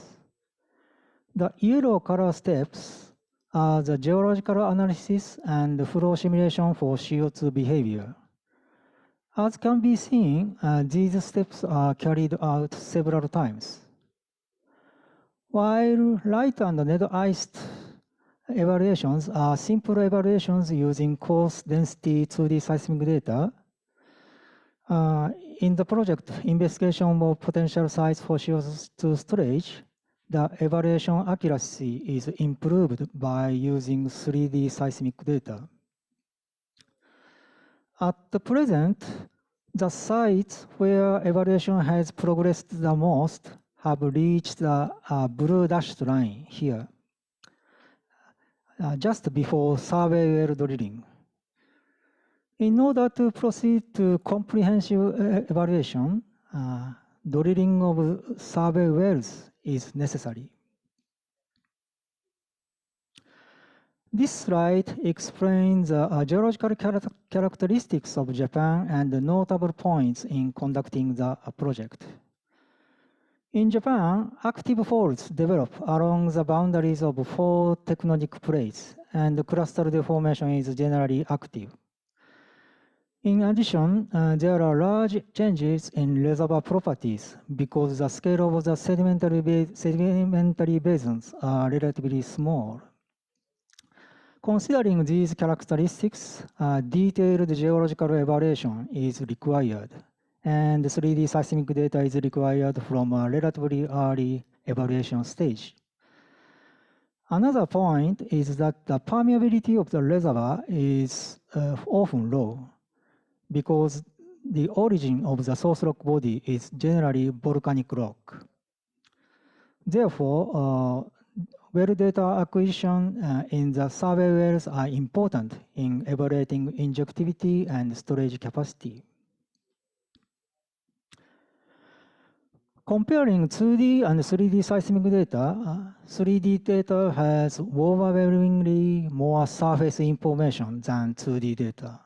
The yellow color steps are the geological analysis and flow simulation for CO2 behavior. As can be seen, these steps are carried out several times. While light and NEDO-iced evaluations are simple evaluations using coarse density 2D seismic data, in the project investigation of potential sites for CO2 storage, the evaluation accuracy is improved by using 3D seismic data. At the present, the sites where evaluation has progressed the most have reached the blue dashed line here, just before survey well drilling. In order to proceed to comprehensive evaluation, drilling of survey wells is necessary. This slide explains the geological characteristics of Japan and the notable points in conducting the project. In Japan, active faults develop along the boundaries of 4 tectonic plates, and cluster deformation is generally active. In addition, there are large changes in reservoir properties because the scale of the sedimentary basins are relatively small. Considering these characteristics, detailed geological evaluation is required, and 3D seismic data is required from a relatively early evaluation stage. Another point is that the permeability of the reservoir is often low, because the origin of the source rock body is generally volcanic rock. Therefore, well data acquisition in the survey wells are important in evaluating injectivity and storage capacity. Comparing 2D and 3D seismic data, 3D data has overwhelmingly more surface information than 2D data.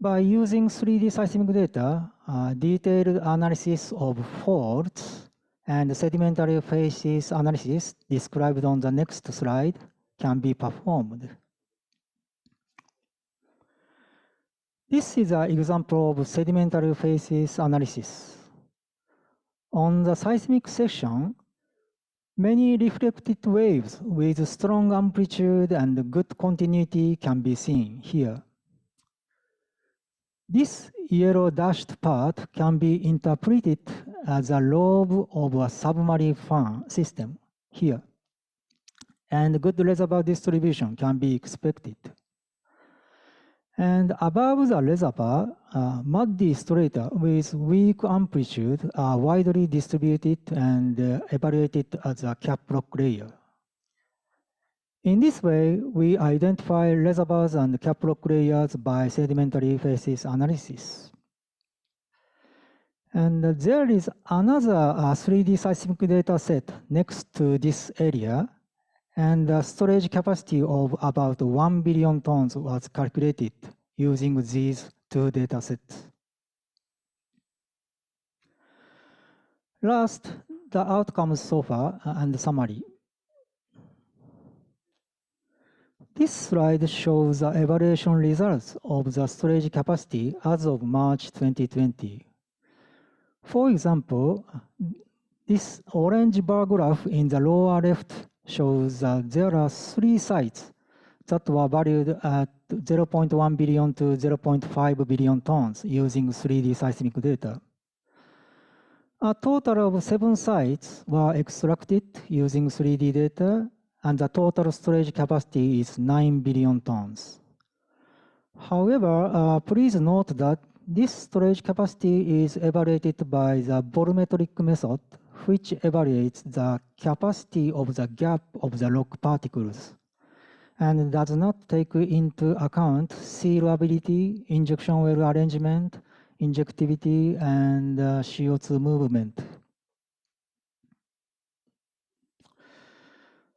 By using 3D seismic data, detailed analysis of faults and sedimentary facies analysis described on the next slide can be performed. This is an example of sedimentary facies analysis. On the seismic section, many reflected waves with strong amplitude and good continuity can be seen here. This yellow dashed part can be interpreted as a lobe of a submarine fan system here, and good reservoir distribution can be expected. And above the reservoir, muddy strata with weak amplitude are widely distributed and evaluated as a cap rock layer. In this way, we identify reservoirs and cap rock layers by sedimentary facies analysis. And there is another 3D seismic data set next to this area, and the storage capacity of about 1 billion tons was calculated using these 2 data sets. Last, the outcomes so far and the summary. This slide shows the evaluation results of the storage capacity as of March 2020. For example, this orange bar graph in the lower left shows that there are 3 sites that were valued at 0.1 billion to 0.5 billion tons using 3D seismic data. A total of 7 sites were extracted using 3D data, and the total storage capacity is 9 billion tons. However, please note that this storage capacity is evaluated by the volumetric method, which evaluates the capacity of the gap of the rock particles and does not take into account sealability, injection well arrangement, injectivity, and CO2 movement.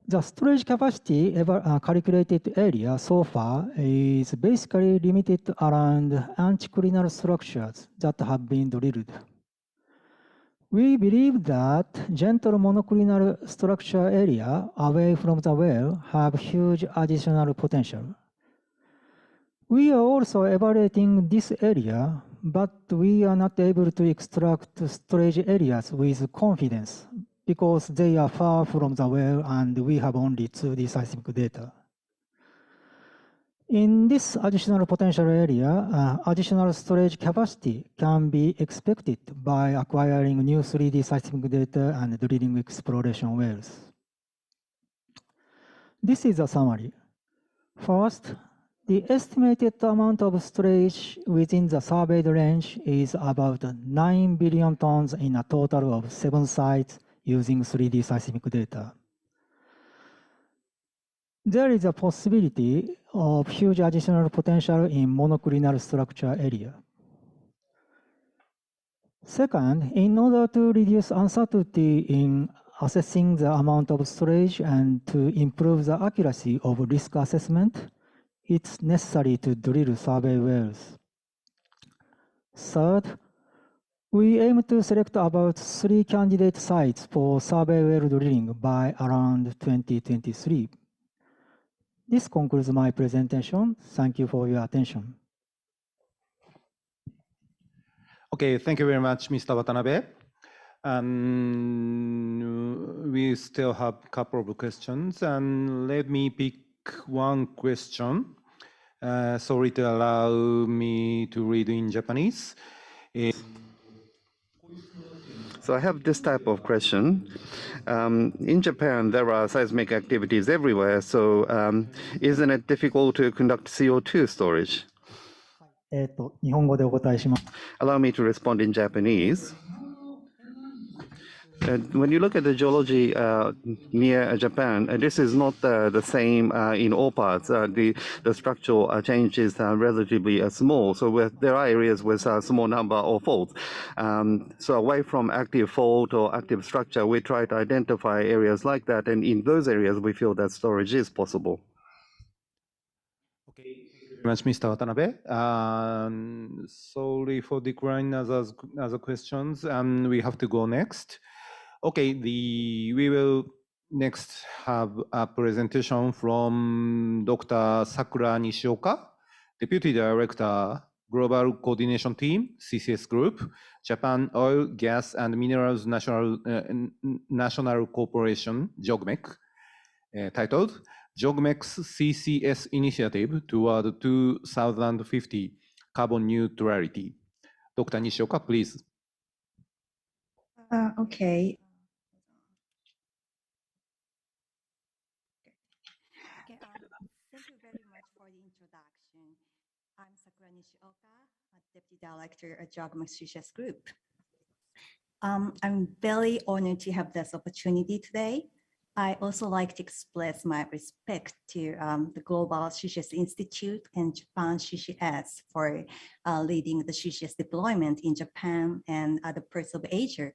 The storage capacity calculated area so far is basically limited around anticlinal structures that have been drilled. We believe that gentle monoclinal structure area away from the well have huge additional potential. We are also evaluating this area, but we are not able to extract storage areas with confidence because they are far from the well and we have only 2D seismic data. In this additional potential area, additional storage capacity can be expected by acquiring new 3D seismic data and drilling exploration wells. This is a summary. First, the estimated amount of storage within the surveyed range is about 9 billion tons in a total of 7 sites using 3D seismic data. There is a possibility of huge additional potential in monoclinal structure area. Second, in order to reduce uncertainty in assessing the amount of storage and to improve the accuracy of risk assessment, it's necessary to drill survey wells. Third, we aim to select about 3 candidate sites for survey well drilling by around 2023. This concludes my presentation. Thank you for your attention. Okay, thank you very much, Mr. Watanabe. We still have a couple of questions, and let me pick one question. Sorry to allow me to read in Japanese. So I have this type of question. In Japan, there are seismic activities everywhere, so isn't it difficult to conduct CO2 storage? 日本語でお答えします。 Allow me to respond in Japanese. When you look at the geology near Japan, this is not the same in all parts. The structural changes are relatively small, so there are areas with a small number of faults. So away from active fault or active structure, we try to identify areas like that, and in those areas, we feel that storage is possible. Okay, thank you very much, Mr. Watanabe. Sorry for declining other questions, and we have to go next. Okay, we will next have a presentation from Dr. Sakura Nishioka, Deputy Director, Global Coordination Team, CCS Group, Japan Oil, Gas and Minerals National Corporation, JOGMEC, titled JOGMEC's CCS Initiative Toward 2050 Carbon Neutrality. Dr. Nishioka, please. Okay. Thank you very much for the introduction. I'm Sakura Nishioka, Deputy Director at JOGMEC CCS Group. I'm very honored to have this opportunity today. I also like to express my respect to the Global CCS Institute and Japan CCS for leading the CCS deployment in Japan and other parts of Asia.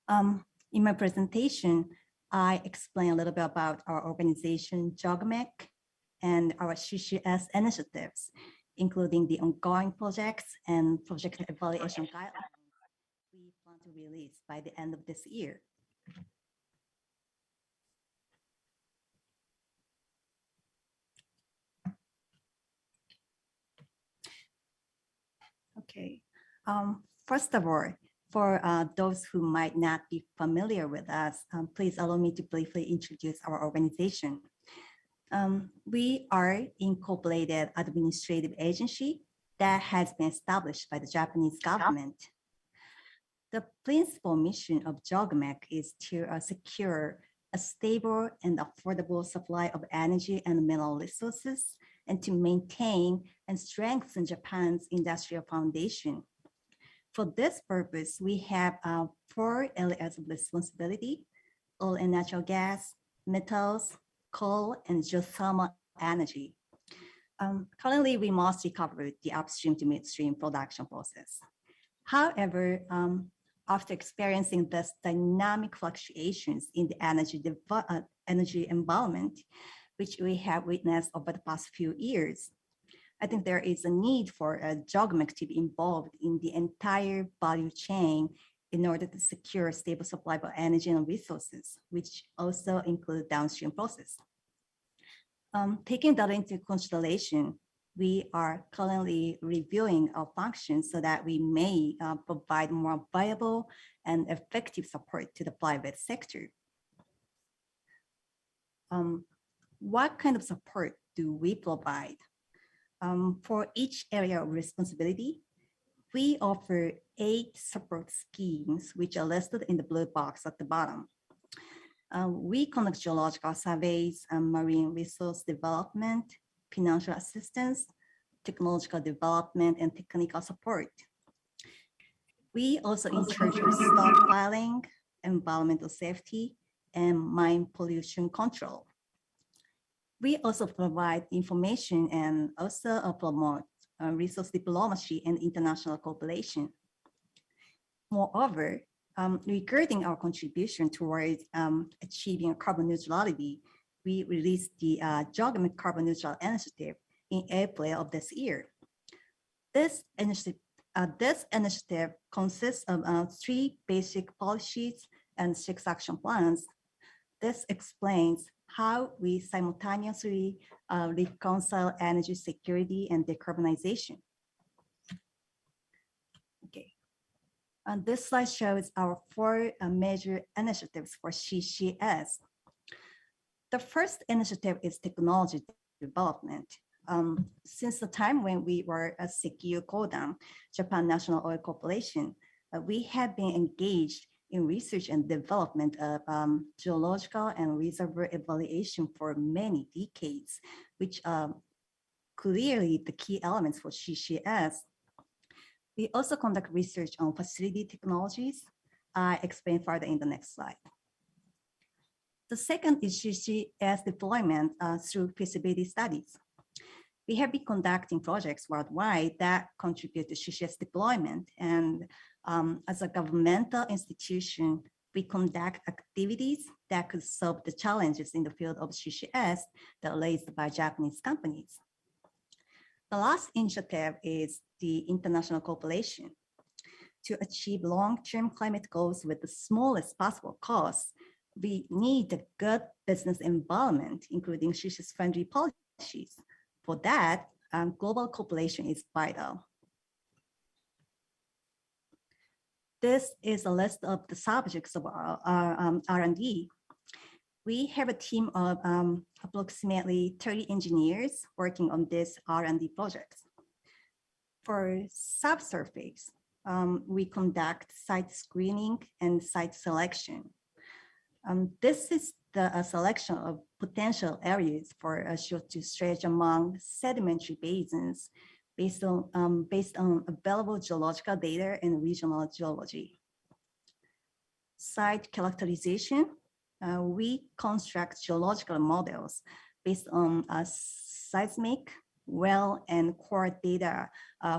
In my presentation, I explain a little bit about our organization, JOGMEC, and our CCS initiatives, including the ongoing projects and project evaluation guidelines we plan to release by the end of this year. Okay. First of all, for those who might not be familiar with us, please allow me to briefly introduce our organization. We are an incorporated administrative agency that has been established by the Japanese government. The principal mission of JOGMEC is to secure a stable and affordable supply of energy and mineral resources, and to maintain and strengthen Japan's industrial foundation. For this purpose, we have 4 areas of responsibility: oil and natural gas, metals, coal, and geothermal energy. Currently, we mostly cover the upstream to midstream production process. However, after experiencing this dynamic fluctuations in the energy environment, which we have witnessed over the past few years, I think there is a need for a JOGMEC to be involved in the entire value chain in order to secure a stable supply of energy and resources, which also include downstream process. Taking that into consideration, we are currently reviewing our functions so that we may provide more viable and effective support to the private sector. What kind of support do we provide? For each area of responsibility, we offer 8 support schemes, which are listed in the blue box at the bottom. We conduct geological surveys, marine resource development, financial assistance, technological development, and technical support. We also in charge of stockpiling, environmental safety, and mine pollution control. We also provide information and also promote resource diplomacy and international cooperation. Moreover, regarding our contribution towards achieving carbon neutrality, we released the JOGMEC Carbon Neutral Initiative in April of this year. This initiative consists of 3 basic policies and 6 action plans. This explains how we simultaneously reconcile energy security and decarbonization. Okay. And this slide shows our 4 major initiatives for CCS. The first initiative is technology development. Since the time when we were a CCU Co, Japan National Oil Corporation, we have been engaged in research and development of geological and reservoir evaluation for many decades, which are clearly the key elements for CCS. We also conduct research on facility technologies. I explain further in the next slide. The second is CCS deployment through feasibility studies. We have been conducting projects worldwide that contribute to CCS deployment, and as a governmental institution, we conduct activities that could solve the challenges in the field of CCS that are raised by Japanese companies. The last initiative is the international cooperation. To achieve long-term climate goals with the smallest possible cost, we need a good business environment, including CCS-friendly policies. For that, global cooperation is vital. This is a list of the subjects of our R&D. We have a team of approximately 30 engineers working on this R&D projects. For subsurface, we conduct site screening and site selection. This is the selection of potential areas for a short to stretch among sedimentary basins based on available geological data and regional geology. Site characterization, we construct geological models based on seismic, well, and core data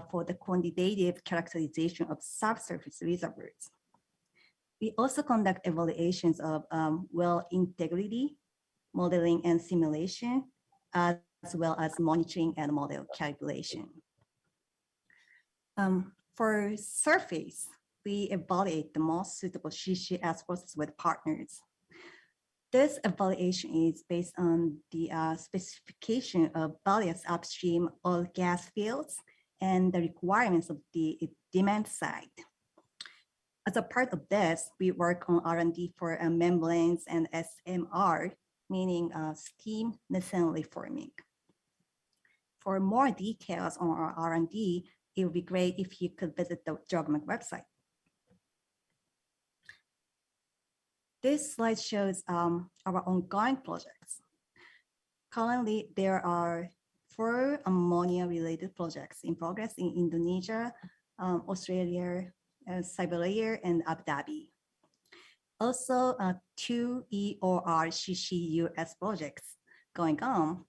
for the quantitative characterization of subsurface reservoirs. We also conduct evaluations of well integrity, modeling and simulation, as well as monitoring and model calculation. For surface, we evaluate the most suitable CCS process with partners. This evaluation is based on the specification of various upstream oil gas fields and the requirements of the demand side. As a part of this, we work on R&D for membranes and SMR, meaning steam methane reforming. For more details on our R&D, it would be great if you could visit the GeoGMEC website. This slide shows our ongoing projects. Currently, there are 4 ammonia-related projects in progress in Indonesia, Australia, Siberia, and Abu Dhabi. Also, 2 EOR CCUS projects going on,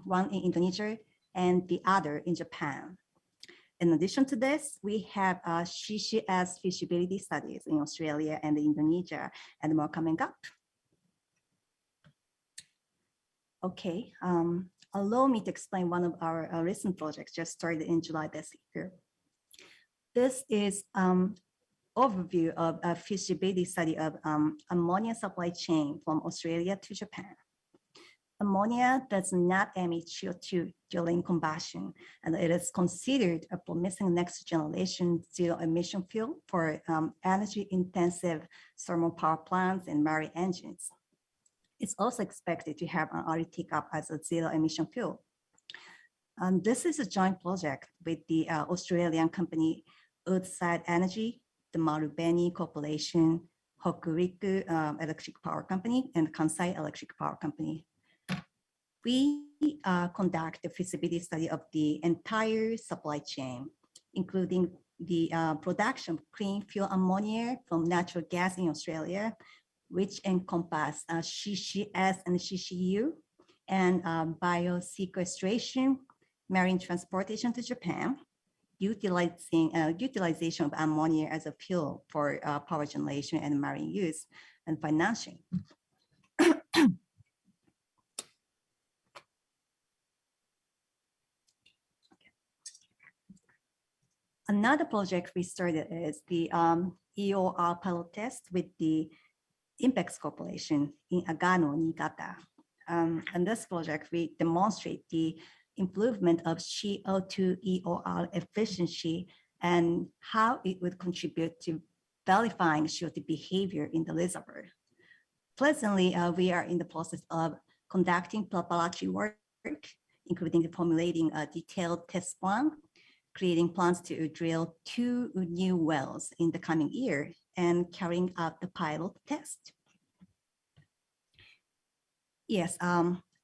one in Indonesia and the other in Japan. In addition to this, we have CCS feasibility studies in Australia and Indonesia, and more coming up. Okay, allow me to explain one of our recent projects just started in July this year. This is overview of a feasibility study of ammonia supply chain from Australia to Japan. Ammonia does not emit CO2 during combustion, and it is considered a promising next generation zero emission fuel for energy intensive thermal power plants and marine engines. It's also expected to have an early take up as a zero emission fuel. This is a joint project with the Australian company Woodside Energy, the Marubeni Corporation, Hokuriku Electric Power Company, and Kansai Electric Power Company. We conduct the feasibility study of the entire supply chain, including the production of clean fuel ammonia from natural gas in Australia, which encompass CCS and CCU, and biosequestration, marine transportation to Japan, utilization of ammonia as a fuel for power generation and marine use, and financing. Another project we started is the EOR pilot test with the Impex Corporation in Agano, Niigata. And this project, we demonstrate the improvement of CO2 EOR efficiency and how it would contribute to verifying CO2 behavior in the reservoir. Presently, we are in the process of conducting preparatory work, including formulating a detailed test plan, creating plans to drill 2 new wells in the coming year, and carrying out the pilot test. Yes,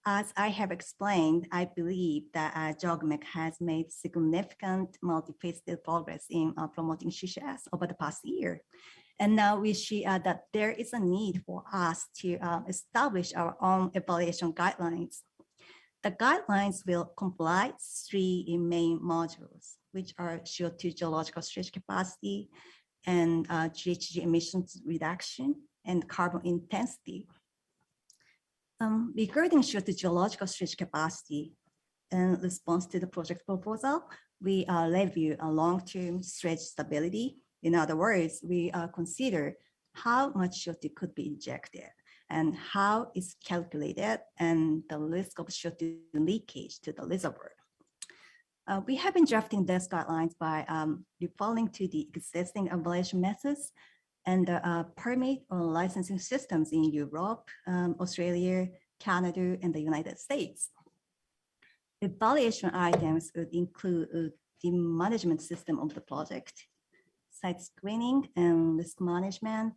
as I have explained, I believe that GeoGMEC has made significant multifaceted progress in promoting CCS over the past year. And now we see that there is a need for us to establish our own evaluation guidelines. The guidelines will comprise 3 main modules, which are CO2 geological storage capacity and GHG emissions reduction and carbon intensity. Regarding CO2 geological storage capacity, in response to the project proposal, we review a long-term storage stability. In other words, we consider how much CO2 could be injected and how it's calculated and the risk of CO2 leakage to the reservoir. We have been drafting these guidelines by referring to the existing evaluation methods and the permit or licensing systems in Europe, Australia, Canada, and the United States. Evaluation items would include the management system of the project, site screening and risk management,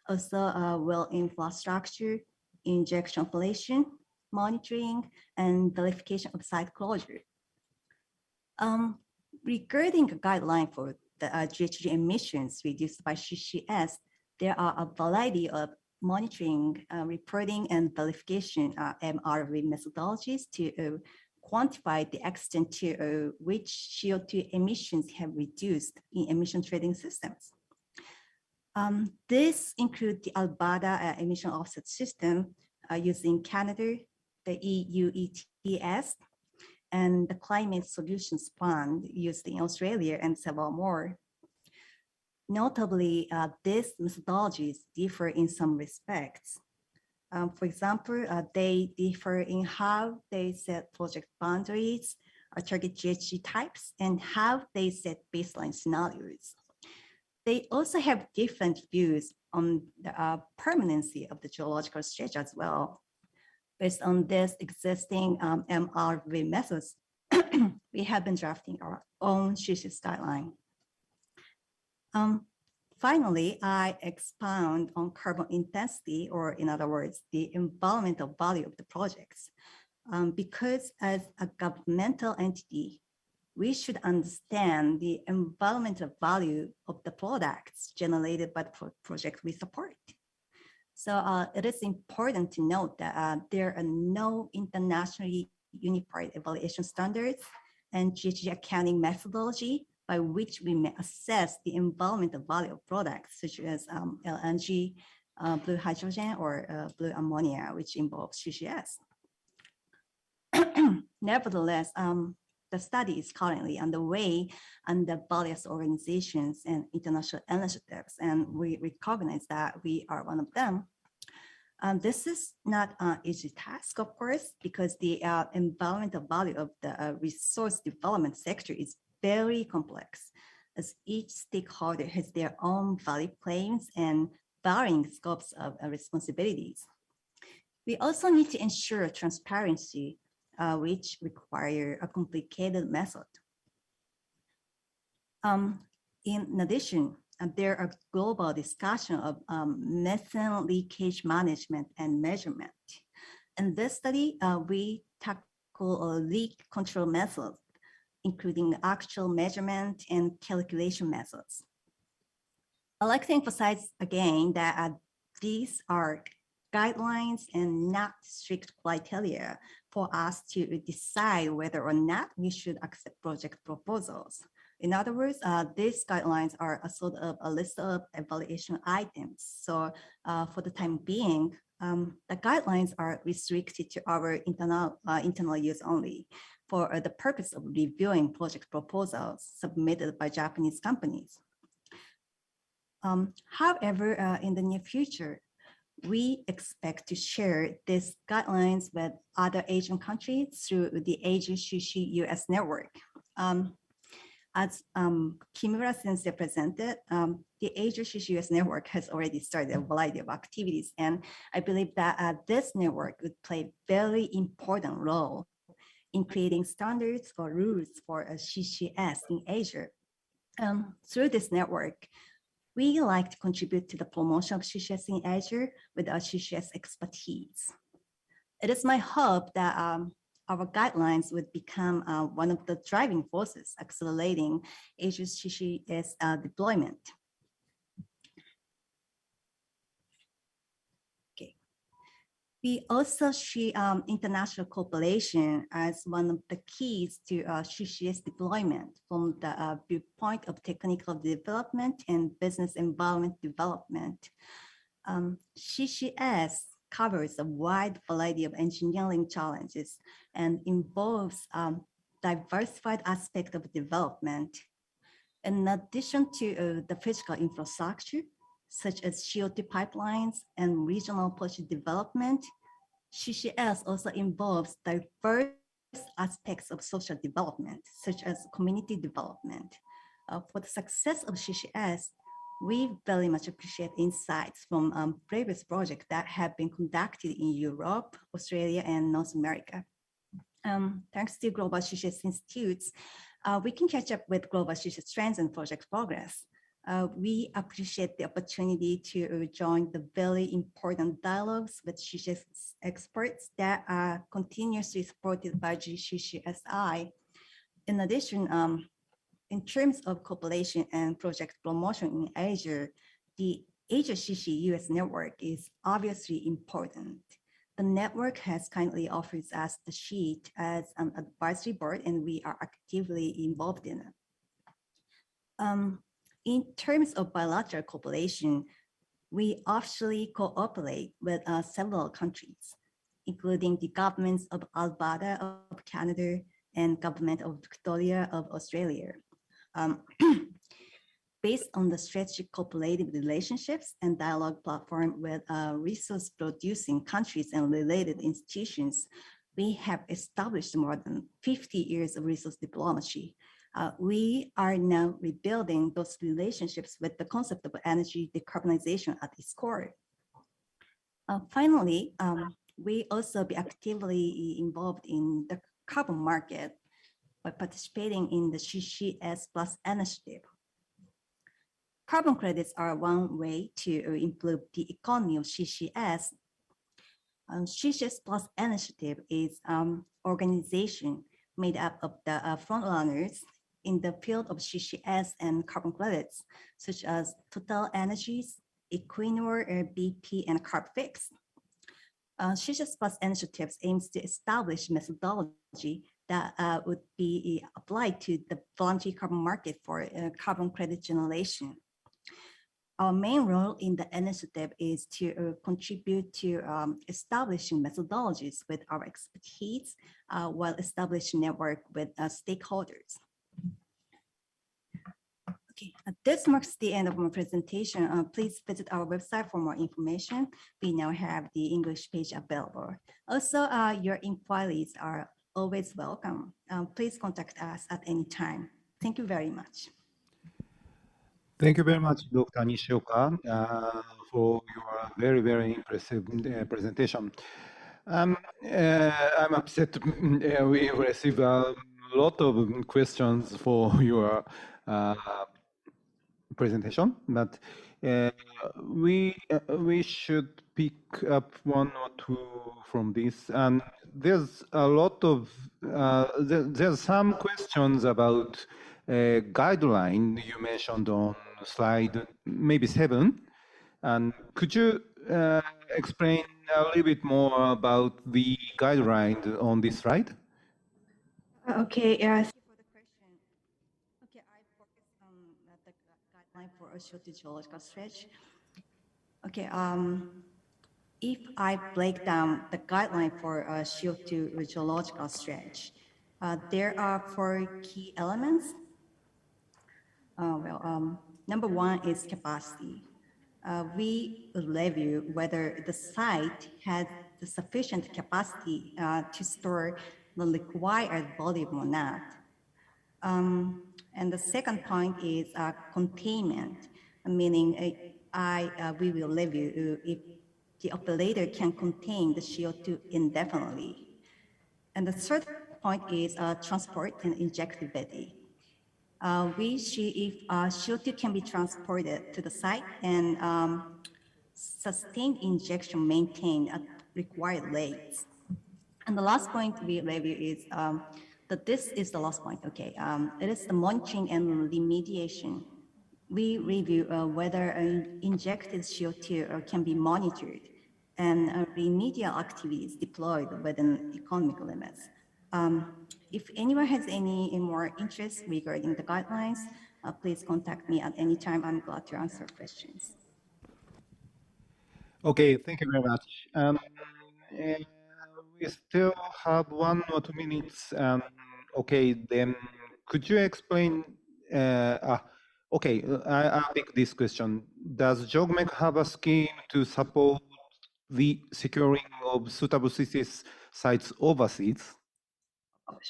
also well infrastructure, injection operation, monitoring, and verification of site closure. Regarding a guideline for the GHG emissions reduced by CCS, there are a variety of monitoring, reporting, and verification MRV methodologies to quantify the extent to which CO2 emissions have reduced in emission trading systems. This includes the Alberta emission offset system used in Canada, the EU ETS, and the Climate Solutions Fund used in Australia, and several more. Notably, these methodologies differ in some respects. For example, they differ in how they set project boundaries, target GHG types, and how they set baseline scenarios. They also have different views on the permanency of the geological stage as well. Based on this existing MRV methods, we have been drafting our own CCS guideline. Finally, I expound on carbon intensity, or in other words, the environmental value of the projects. Because as a governmental entity, we should understand the environmental value of the products generated by the project we support. So it is important to note that there are no internationally unified evaluation standards and GHG accounting methodology by which we may assess the environmental value of products such as LNG, blue hydrogen, or blue ammonia, which involves CCS. Nevertheless, the study is currently underway under various organizations and international initiatives, and we recognize that we are one of them. This is not an easy task, of course, because the environmental value of the resource development sector is very complex, as each stakeholder has their own value claims and varying scopes of responsibilities. We also need to ensure transparency, which require a complicated method. In addition, there are global discussion of methane leakage management and measurement. In this study, we tackle a leak control method, including actual measurement and calculation methods. I'd like to emphasize again that these are guidelines and not strict criteria for us to decide whether or not we should accept project proposals. In other words, these guidelines are a sort of a list of evaluation items. So for the time being, the guidelines are restricted to our internal use only for the purpose of reviewing project proposals submitted by Japanese companies. However, in the near future, we expect to share these guidelines with other Asian countries through the CCUS network. As Kimura Sensei presented, the CCUS network has already started a variety of activities, and I believe that this network would play a very important role in creating standards or rules for CCS in Asia. Through this network, we like to contribute to the promotion of CCS in Asia with our CCS expertise. It is my hope that our guidelines would become one of the driving forces accelerating Asia's CCS deployment. Okay. We also see international cooperation as one of the keys to CCS deployment from the viewpoint of technical development and business environment development. CCS covers a wide variety of engineering challenges and involves diversified aspects of development. In addition to the physical infrastructure, such as CO2 pipelines and regional policy development, CCS also involves diverse aspects of social development, such as community development. For the success of CCS, we very much appreciate insights from previous projects that have been conducted in Europe, Australia, and North America. Thanks to Global CCS Institutes, we can catch up with Global CCS trends and project progress. We appreciate the opportunity to join the very important dialogues with CCS experts that are continuously supported by GCCSI. In addition, in terms of cooperation and project promotion in Asia, the Asia CCUS network is obviously important. The network has kindly offered us the sheet as an advisory board, and we are actively involved in it. In terms of bilateral cooperation, we officially cooperate with several countries, including the governments of Alberta of Canada and government of Victoria of Australia. based on the strategic cooperative relationships and dialogue platform with resource producing countries and related institutions, we have established more than 50 years of resource diplomacy. We are now rebuilding those relationships with the concept of energy decarbonization at its core. Finally, we also be actively involved in the carbon market by participating in the CCS Plus initiative. Carbon credits are one way to improve the economy of CCS. CCS Plus initiative is an organization made up of the frontrunners in the field of CCS and carbon credits, such as Total Energies, Equinor, BP, and Carbfix. CCS Plus initiatives aims to establish methodology that would be applied to the voluntary carbon market for carbon credit generation. Our main role in the initiative is to contribute to establishing methodologies with our expertise while establishing network with stakeholders. Okay, this marks the end of my presentation. Please visit our website for more information. We now have the English page available. Also, your inquiries are always welcome. Please contact us at any time. Thank you very much. Thank you very much, Dr. Nishioka, for your very, very impressive presentation. I'm upset we received a lot of questions for your presentation, but we should pick up one or two from this. And there's a lot of there's some questions about a guideline you mentioned on slide maybe 7. And could you explain a little bit more about the guideline on this slide? Okay, thank you for the question. Okay, I focus on the guideline for a CO2 geological stretch. Okay, if I break down the guideline for a CO2 geological stretch, there are 4 key elements. Number 1 is capacity. We review whether the site has the sufficient capacity to store the required volume or not. And the second point is containment, meaning we will review if the operator can contain the CO2 indefinitely. And the third point is transport and injectability. We see if CO2 can be transported to the site and sustained injection maintained at required rates. And the last point we review is that this is the last point, okay. It is the monitoring and remediation. We review whether injected CO2 can be monitored and remedial activities deployed within economic limits. If anyone has any more interest regarding the guidelines, please contact me at any time. I'm glad to answer questions. Okay, thank you very much. We still have 1 or 2 minutes. Okay, then could you explain? Okay, I'll take this question. Does JOGMEC have a scheme to support the securing of suitable CCS sites overseas? Thank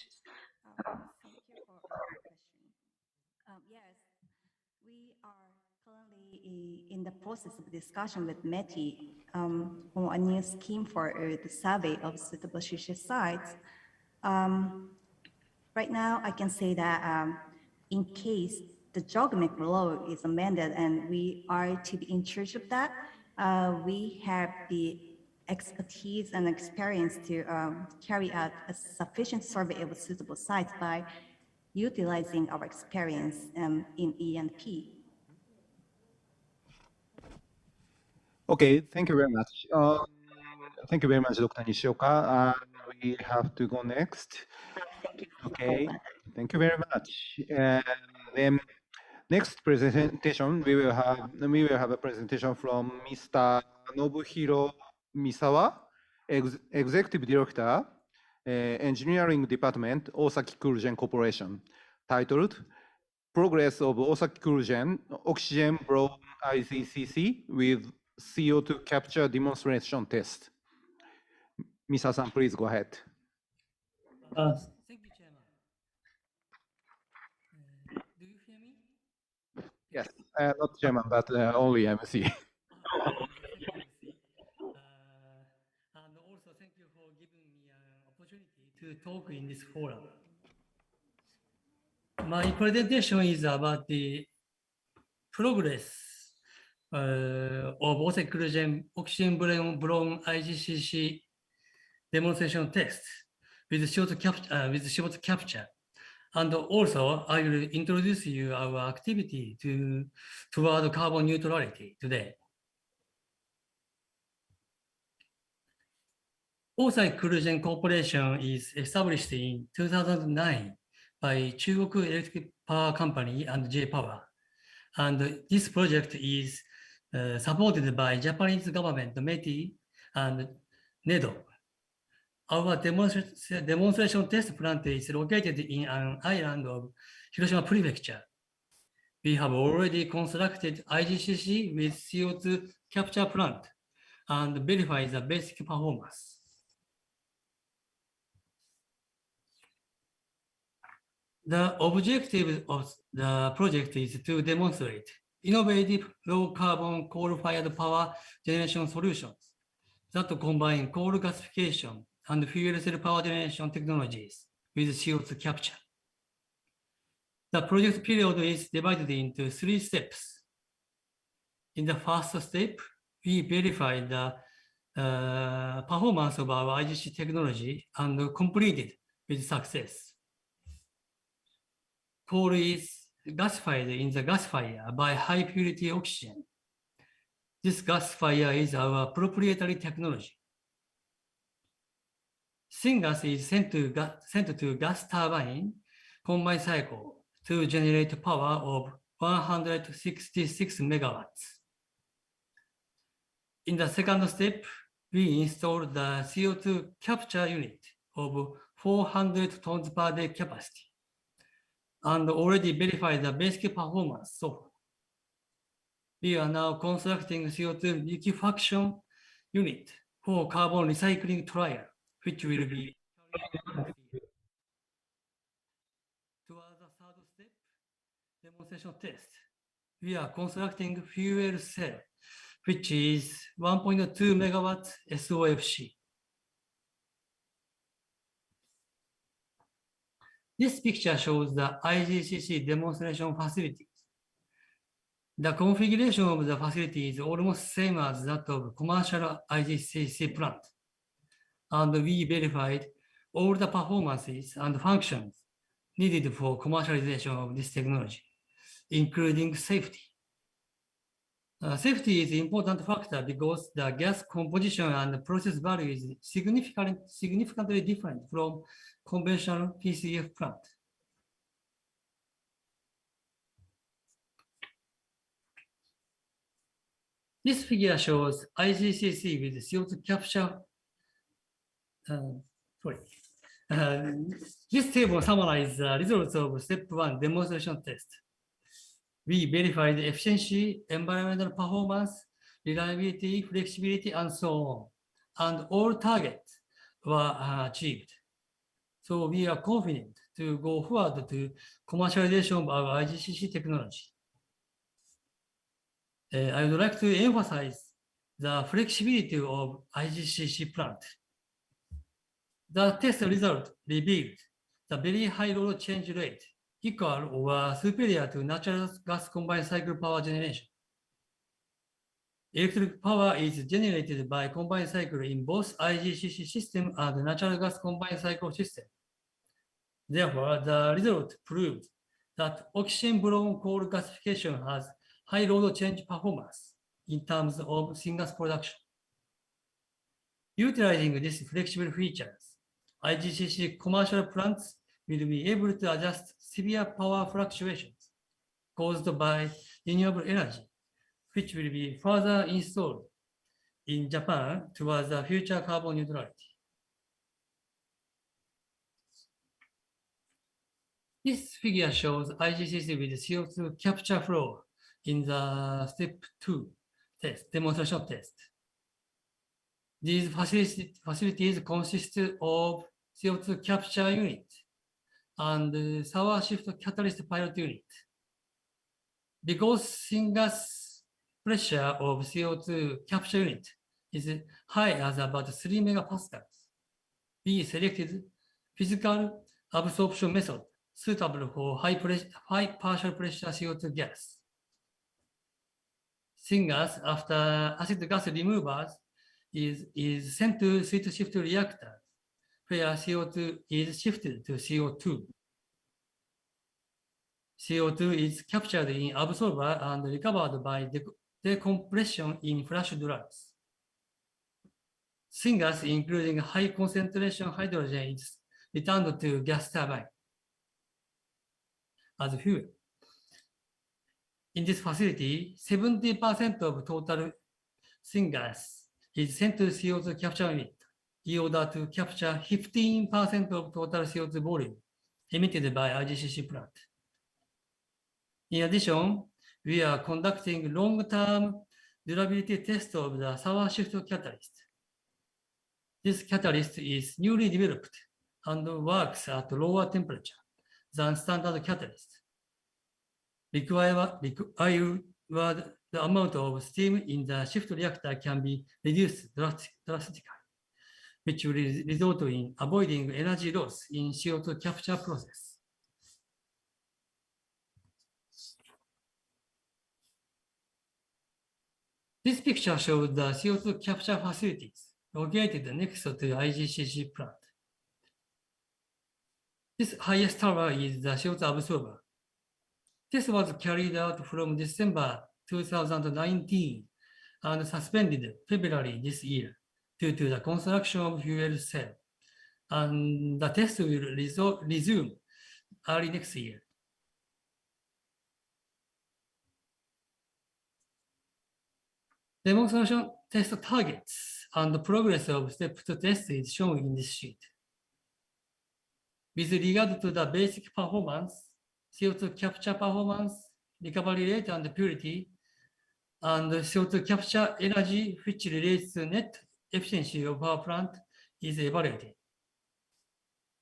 you for the question. Yes, we are currently in the process of discussion with METI on a new scheme for the survey of suitable CCS sites. Right now, I can say that in case the JOGMEC law is amended and we are to be in charge of that, we have the expertise and experience to carry out a sufficient survey of suitable sites by utilizing our experience in E&P. Okay, thank you very much. Thank you very much, Dr. Nishioka. We have to go next. Okay, thank you very much. Then next presentation, we will have a presentation from Mr. Nobuhiro Misawa, Executive Director, Engineering Department, Osaki Coolgen Corporation, titled progress of Osaki oxygen blown IGCC with CO2 capture demonstration test. Misa-san, please go ahead. Thank you, Chairman. Do you hear me? Yes, not Chairman, but only MC. Thank you, MC. And also thank you for giving me an opportunity to talk in this forum. My presentation is about the progress of oxygen blown IGCC demonstration test with CO2 capture. And also, I will introduce you our activity toward carbon neutrality today. Osaki Corporation is established in 2009 by Chugoku Electric Power Company and J-Power. And this project is supported by Japanese government, METI, and NEDO. Our demonstration test plant is located in an island of Hiroshima Prefecture. We have already constructed IGCC with CO2 capture plant and verified the basic performance. The objective of the project is to demonstrate innovative low-carbon coal-fired power generation solutions that combine coal gasification and fuel cell power generation technologies with CO2 capture. The project period is divided into 3 steps. In the first step, we verify the performance of our IGC technology and completed with success. Coal is gasified in the gasifier by high purity oxygen. This gasifier is our proprietary technology. Syngas is sent to gas turbine combined cycle to generate power of 166 megawatts. In the second step, we installed the CO2 capture unit of 400 tons per day capacity and already verified the basic performance so far. We are now constructing CO2 liquefaction unit for carbon recycling trial, which will be towards the third step, demonstration test. We are constructing fuel cell, which is 1.2 megawatt SOFC. This picture shows the IGCC demonstration facilities. The configuration of the facility is almost same as that of commercial IGCC plant. And we verified all the performances and functions needed for commercialization of this technology, including safety. Safety is an important factor because the gas composition and process value is significantly different from conventional PCF plant. This figure shows IGCC with CO2 capture. This table summarizes the results of step 1 demonstration test. We verified efficiency, environmental performance, reliability, flexibility, and so on. And all targets were achieved. So we are confident to go forward to commercialization of our IGCC technology. I would like to emphasize the flexibility of IGCC plant. The test result revealed the very high load change rate equal or superior to natural gas combined cycle power generation. Electric power is generated by combined cycle in both IGCC system and natural gas combined cycle system. Therefore, the result proved that oxygen blown coal gasification has high load change performance in terms of syngas production. Utilizing these flexible features, IGCC commercial plants will be able to adjust severe power fluctuations caused by renewable energy, which will be further installed in Japan towards the future carbon neutrality. This figure shows IGCC with CO2 capture flow in the step 2 test, demonstration test. These facilities consist of CO2 capture unit and sour shift catalyst pilot unit. Because syngas pressure of CO2 capture unit is high as about 3 megapascals, we selected physical absorption method suitable for high partial pressure CO2 gas. Syngas, after acid gas removers, is sent to sweet shift reactor, where CO2 is shifted to CO2. CO2 is captured in absorber and recovered by decompression in flash dryers. Syngas, including high concentration hydrogen, is returned to gas turbine as fuel. In this facility, 70% of total syngas is sent to CO2 capture unit in order to capture 15% of total CO2 volume emitted by IGCC plant. In addition, we are conducting long-term durability test of the sour shift catalyst. This catalyst is newly developed and works at lower temperature than standard catalyst. The amount of steam in the shift reactor can be reduced drastically, which will result in avoiding energy loss in CO2 capture process. This picture shows the CO2 capture facilities located next to the IGCC plant. This highest tower is the CO2 absorber. This was carried out from December 2019 and suspended February this year due to the construction of fuel cell. And the test will resume early next year. Demonstration test targets and the progress of step 2 test is shown in this sheet. With regard to the basic performance, CO2 capture performance, recovery rate and purity, and CO2 capture energy, which relates to net efficiency of power plant, is evaluated.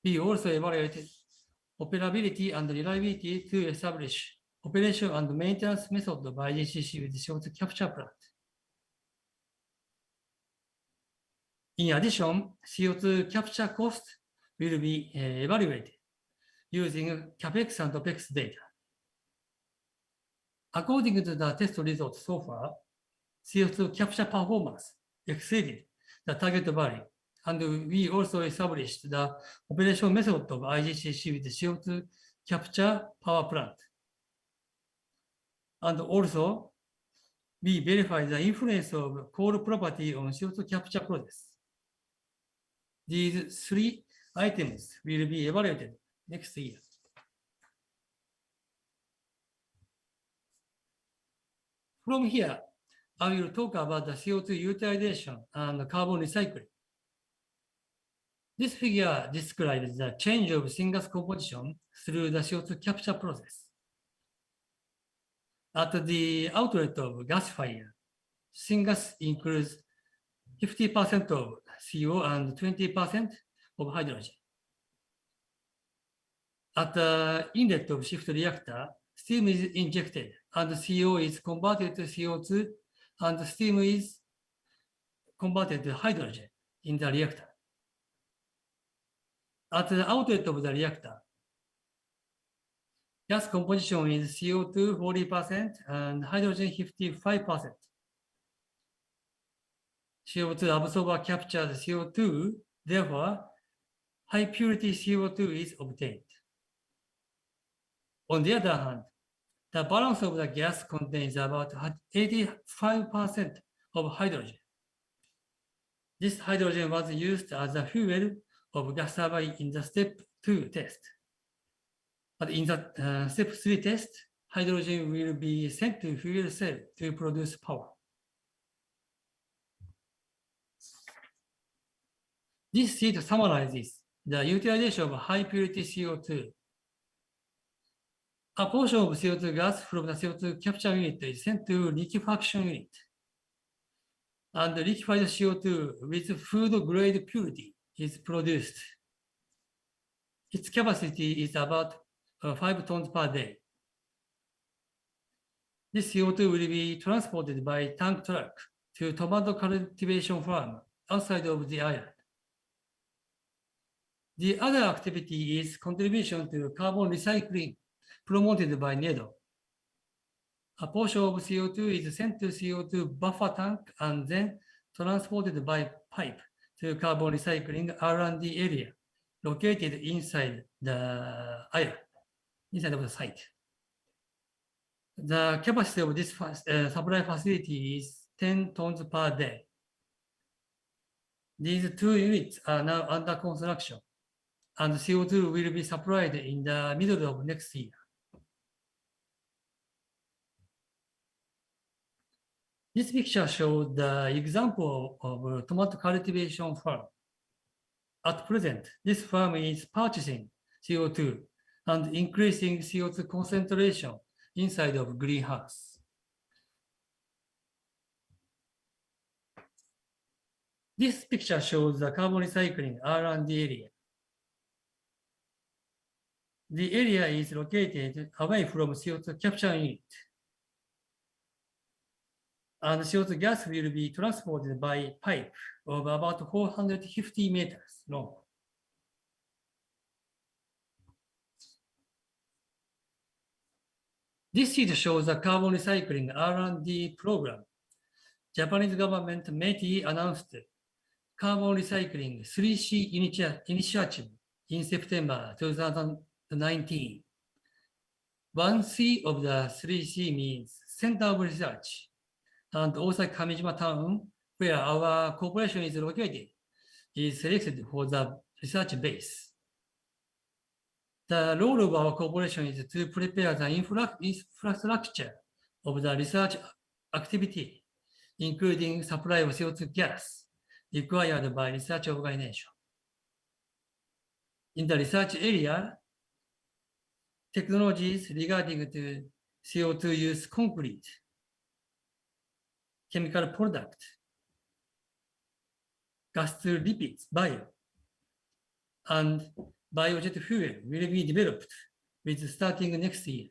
We also evaluated operability and reliability to establish operation and maintenance method of IGCC with CO2 capture plant. In addition, CO2 capture cost will be evaluated using CAPEX and OPEX data. According to the test results so far, CO2 capture performance exceeded the target value, and we also established the operation method of IGCC with CO2 capture power plant. And also, we verified the influence of coal property on CO2 capture process. These 3 items will be evaluated next year. From here, I will talk about the CO2 utilization and carbon recycling. This figure describes the change of syngas composition through the CO2 capture process. At the outlet of gasifier, syngas includes 50% of CO and 20% of hydrogen. At the inlet of shift reactor, steam is injected and CO is converted to CO2 and steam is converted to hydrogen in the reactor. At the outlet of the reactor, gas composition is CO2 40% and hydrogen 55%. CO2 absorber captures CO2, therefore, high purity CO2 is obtained. On the other hand, the balance of the gas contains about 85% of hydrogen. This hydrogen was used as a fuel of gas turbine in the step 2 test. But in the step 3 test, hydrogen will be sent to fuel cell to produce power. This sheet summarizes the utilization of high purity CO2 A portion of CO2 gas from the CO2 capture unit is sent to liquefaction unit. And the liquefied CO2 with food-grade purity is produced. Its capacity is about 5 tons per day. This CO2 will be transported by tank truck to tomato cultivation farm outside of the island. The other activity is contribution to carbon recycling promoted by NEDO. A portion of CO2 is sent to CO2 buffer tank and then transported by pipe to carbon recycling R&D area located inside the island, inside of the site. The capacity of this supply facility is 10 tons per day. These 2 units are now under construction, and CO2 will be supplied in the middle of next year. This picture shows the example of a tomato cultivation farm. At present, this farm is purchasing CO2 and increasing CO2 concentration inside of greenhouse. This picture shows the carbon recycling R&D area. The area is located away from CO2 capture unit. And CO2 gas will be transported by pipe of about 450 meters long. This sheet shows the carbon recycling R&D program. Japanese government METI announced carbon recycling 3C initiative in September 2019. 1C of the 3C means Center of Research, and Osaka Kamijima town, where our corporation is located, is selected for the research base. The role of our corporation is to prepare the infrastructure of the research activity, including supply of CO2 gas required by research organization. In the research area, technologies regarding to CO2 use concrete, chemical product, gas to lipids, bio, and biojet fuel will be developed with starting next year.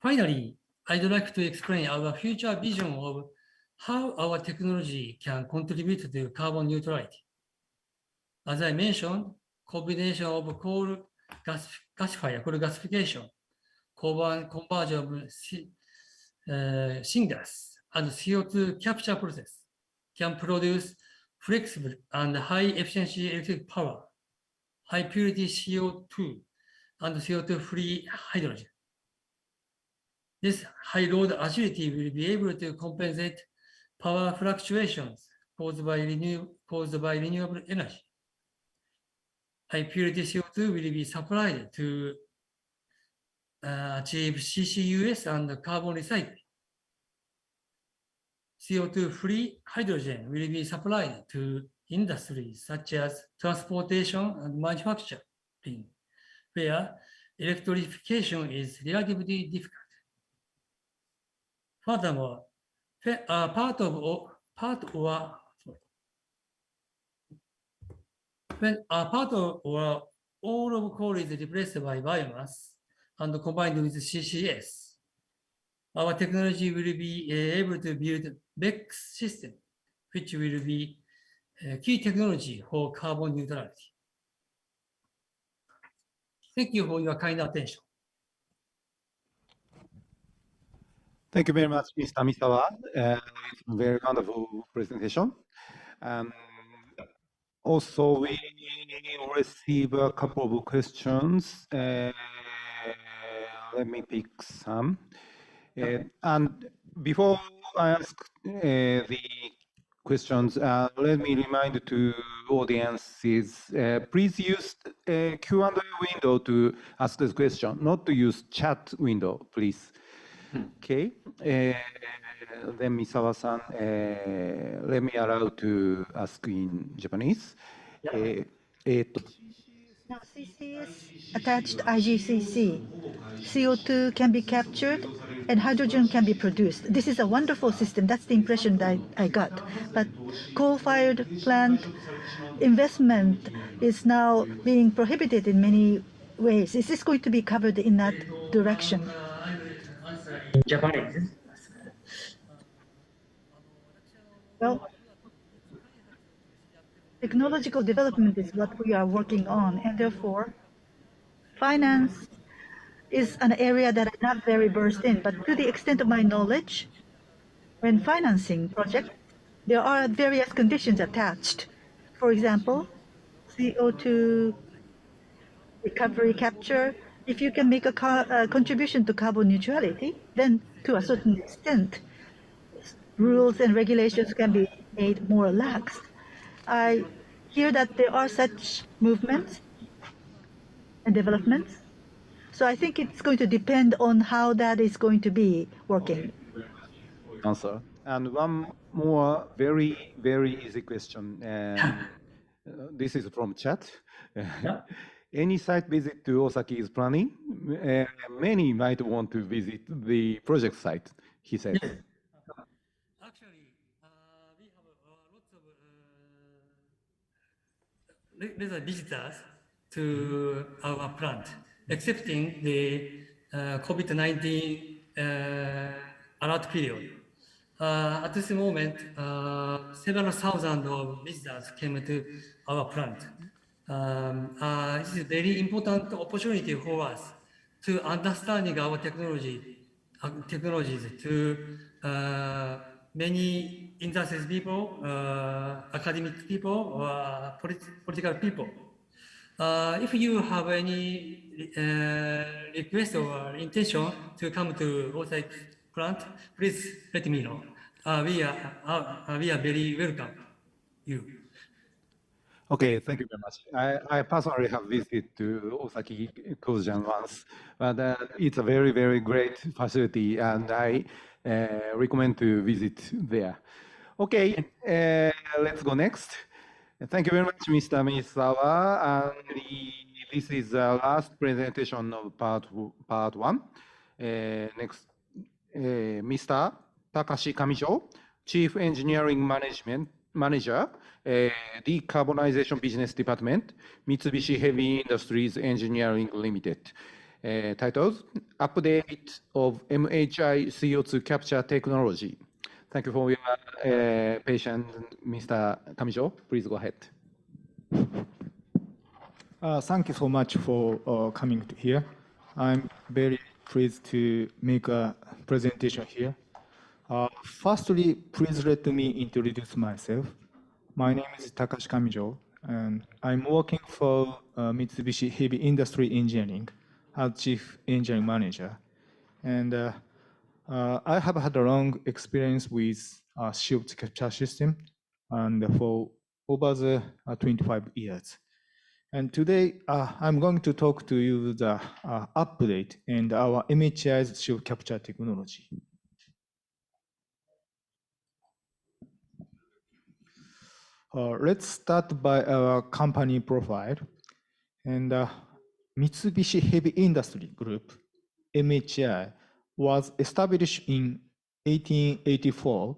Finally, I'd like to explain our future vision of how our technology can contribute to carbon neutrality. As I mentioned, combination of coal gasifier, coal gasification, conversion of syngas and CO2 capture process can produce flexible and high efficiency electric power, high purity CO2 and CO2-free hydrogen. This high load agility will be able to compensate power fluctuations caused by renewable energy. High purity CO2 will be supplied to achieve CCUS and carbon recycling. CO2-free hydrogen will be supplied to industries such as transportation and manufacturing, where electrification is relatively difficult. Furthermore, part or all of coal is replaced by biomass and combined with CCS, our technology will be able to build BECS system, which will be a key technology for carbon neutrality. Thank you for your kind attention. Thank you very much, Mr. Misawa. It's a very wonderful presentation. Also, we receive a couple of questions. Let me pick some. And before I ask the questions, let me remind to audiences, please use Q&A window to ask this question, not to use chat window, please. Okay. Then Misawa-san, let me allow to ask in Japanese. Now, CCS attached IGCC, CO2 can be captured and hydrogen can be produced. This is a wonderful system. That's the impression that I got. But coal-fired plant investment is now being prohibited in many ways. Is this going to be covered in that direction? I will answer in Japanese. Well, technological development is what we are working on, and therefore, finance is an area that I'm not very versed in, but to the extent of my knowledge, when financing projects, there are various conditions attached. For example, CO2 recovery capture. If you can make a contribution to carbon neutrality, then to a certain extent, rules and regulations can be made more lax. I hear that there are such movements and developments. So I think it's going to depend on how that is going to be working. Answer. And one more very, very easy question. This is from chat. Any site visit to Osaki is planning. Many might want to visit the project site, he said. Yes. Actually, we have lots of regular visitors to our plant, excepting the COVID-19 alert period. At this moment, several thousand of visitors came to our plant. This is a very important opportunity for us to understanding our technologies to many industry people, academic people, or political people. If you have any request or intention to come to Osaka plant, please let me know. We are very welcome you. Okay, thank you very much. I personally have visited to Osaki Kozujan once, but it's a very, very great facility, and I recommend to visit there. Okay, let's go next. Thank you very much, Mr. Misawa. And this is the last presentation of part one. Next, Mr. Takashi Kamijo, Chief Engineering Manager, Decarbonization Business Department, Mitsubishi Heavy Industries Engineering Limited. Titled, Update of MHI CO2 Capture Technology. Thank you for your patience, Mr. Kamijo. Please go ahead. Thank you so much for coming to here. I'm very pleased to make a presentation here. Firstly, please let me introduce myself. My name is Takashi Kamijo, and I'm working for Mitsubishi Heavy Industry Engineering as Chief Engineering Manager. And I have had a long experience with CO2 capture system and for over the 25 years. And today, I'm going to talk to you the update and our MHI's CO2 capture technology. Let's start by our company profile. And Mitsubishi Heavy Industry Group, MHI, was established in 1884.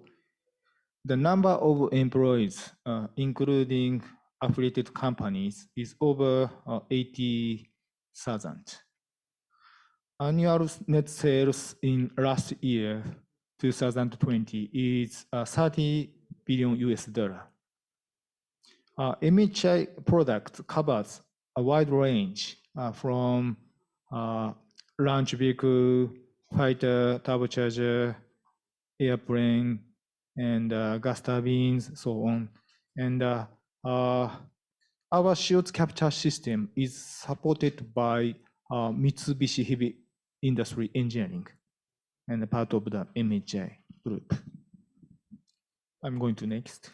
The number of employees, including affiliated companies, is over 80,000. Annual net sales in last year, 2020, is 30 billion US dollar. MHI product covers a wide range from launch vehicle, fighter, turbocharger, airplane, and gas turbines, so on. And our CO2 capture system is supported by Mitsubishi Heavy Industry Engineering and part of the MHI group. I'm going to next.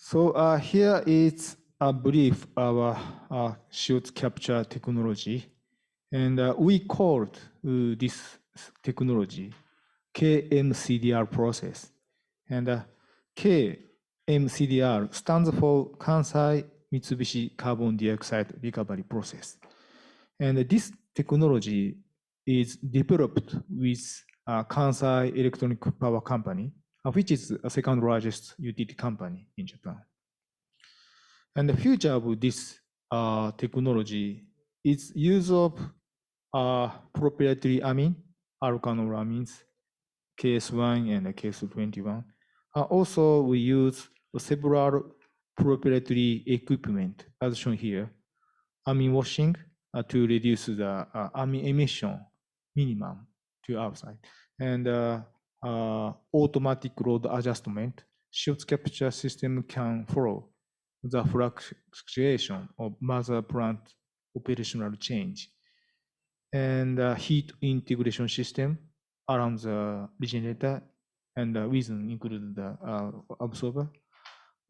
So here is a brief of our CO2 capture technology. And we called this technology KMCDR process. And K MCDR stands for Kansai Mitsubishi Carbon Dioxide Recovery Process. And this technology is developed with Kansai Electric Power Company, which is the second largest utility company in Japan. And the future of this technology is use of proprietary amine, alkanol amines, KS1 and KS21. Also, we use several proprietary equipment, as shown here, amine washing to reduce the amine emission minimum to outside, and automatic load adjustment. CO2 capture system can follow the fluctuation of mother plant operational change, and heat integration system around the regenerator and within include the absorber.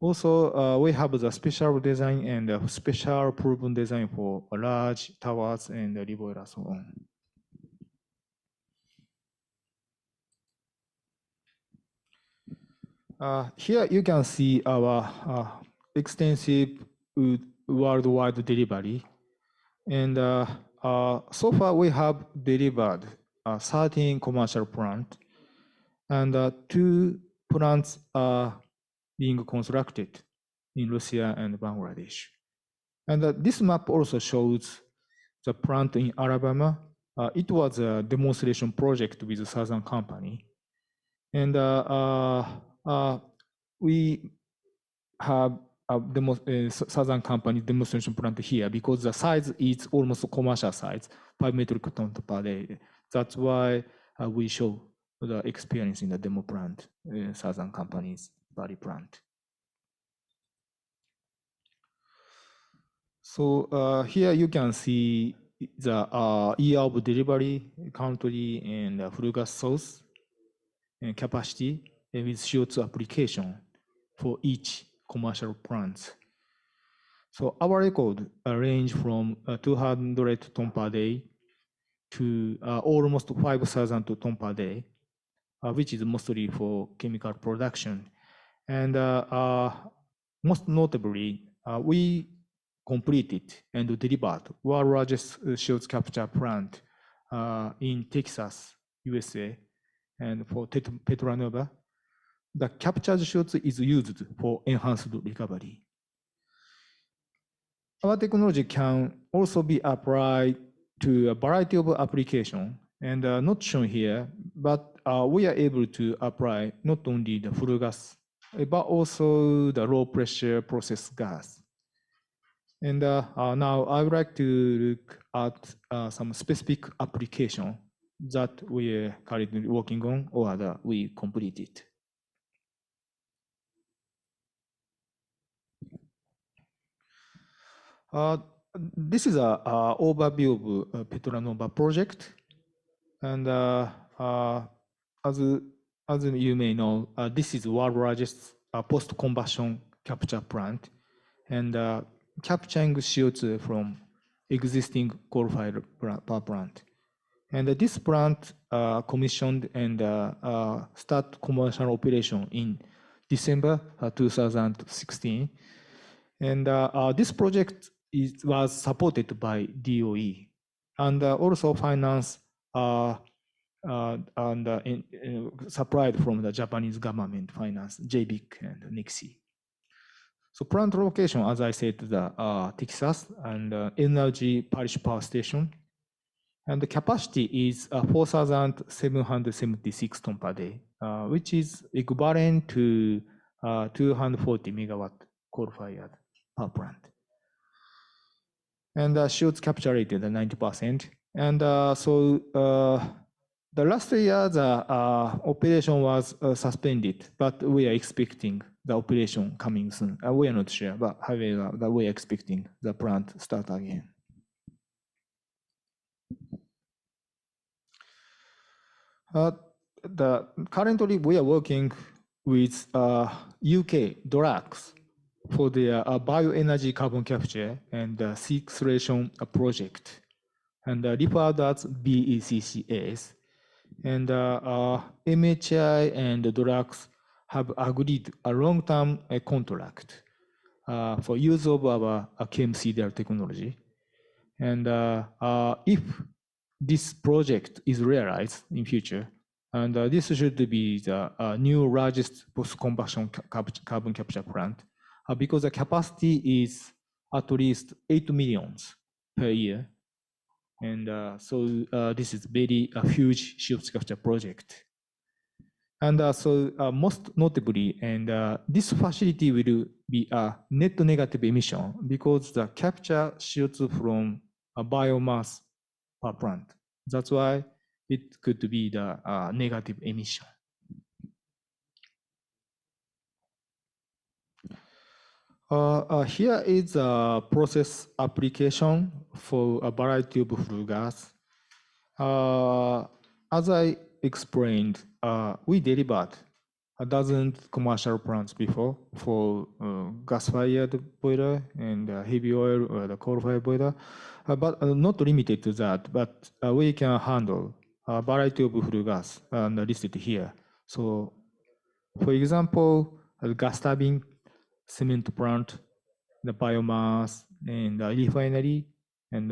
Also, we have the special design and special proven design for large towers and reboiler, so on. Here you can see our extensive worldwide delivery. And so far we have delivered 13 commercial plants, and 2 plants are being constructed in Russia and Bangladesh. And this map also shows the plant in Alabama. It was a demonstration project with a Southern company. And we have a Southern company demonstration plant here because the size is almost commercial size, 5 metric tons per day. That's why we show the experience in the demo plant, Southern company's body plant. So here you can see the year of delivery, country, and flue gas source and capacity, and with CO2 application for each commercial plant. So our record range from 200 tons per day to almost 5,000 tons per day, which is mostly for chemical production. And most notably, we completed and delivered world largest CO2 capture plant in Texas, USA, and for Petronova. The captured CO2 is used for enhanced recovery. Our technology can also be applied to a variety of applications, and not shown here, but we are able to apply not only the flue gas, but also the low pressure process gas. And now I would like to look at some specific application that we are currently working on or that we completed. This is an overview of Petronova project. And as you may know, this is the world's largest post-combustion capture plant, and capturing CO2 from existing coal-fired power plant. And this plant commissioned and start commercial operation in December 2016. And this project was supported by DOE and also financed and supplied from the Japanese government finance, JBIC and NEXI. So plant location, as I said, the Texas and Energy Parish Power Station. And the capacity is 4,776 tons per day, which is equivalent to 240 megawatt coal-fired power plant. And CO2 capture rate is 90%. And so the last year, the operation was suspended, but we are expecting the operation coming soon. We are not sure, but however, we are expecting the plant start again. Currently, we are working with UK drugs for the bioenergy carbon capture and sequestration project, and referred as BECCS. And MHI and drugs have agreed a long-term contract for use of our KMCDR technology. And if this project is realized in future, and this should be the new largest post-combustion carbon capture plant, because the capacity is at least 8 millions per year. And so this is very huge CO2 capture project. And most notably, and this facility will be a net negative emission because the capture CO2 from a biomass per plant. That's why it could be the negative emission. Here is a process application for a variety of flue gas. As I explained, we delivered a dozen commercial plants before for gas-fired boiler and heavy oil or the coal-fired boiler, but not limited to that, but we can handle a variety of flue gas listed here. So, for example, a gas turbine, cement plant, the biomass, and the refinery, and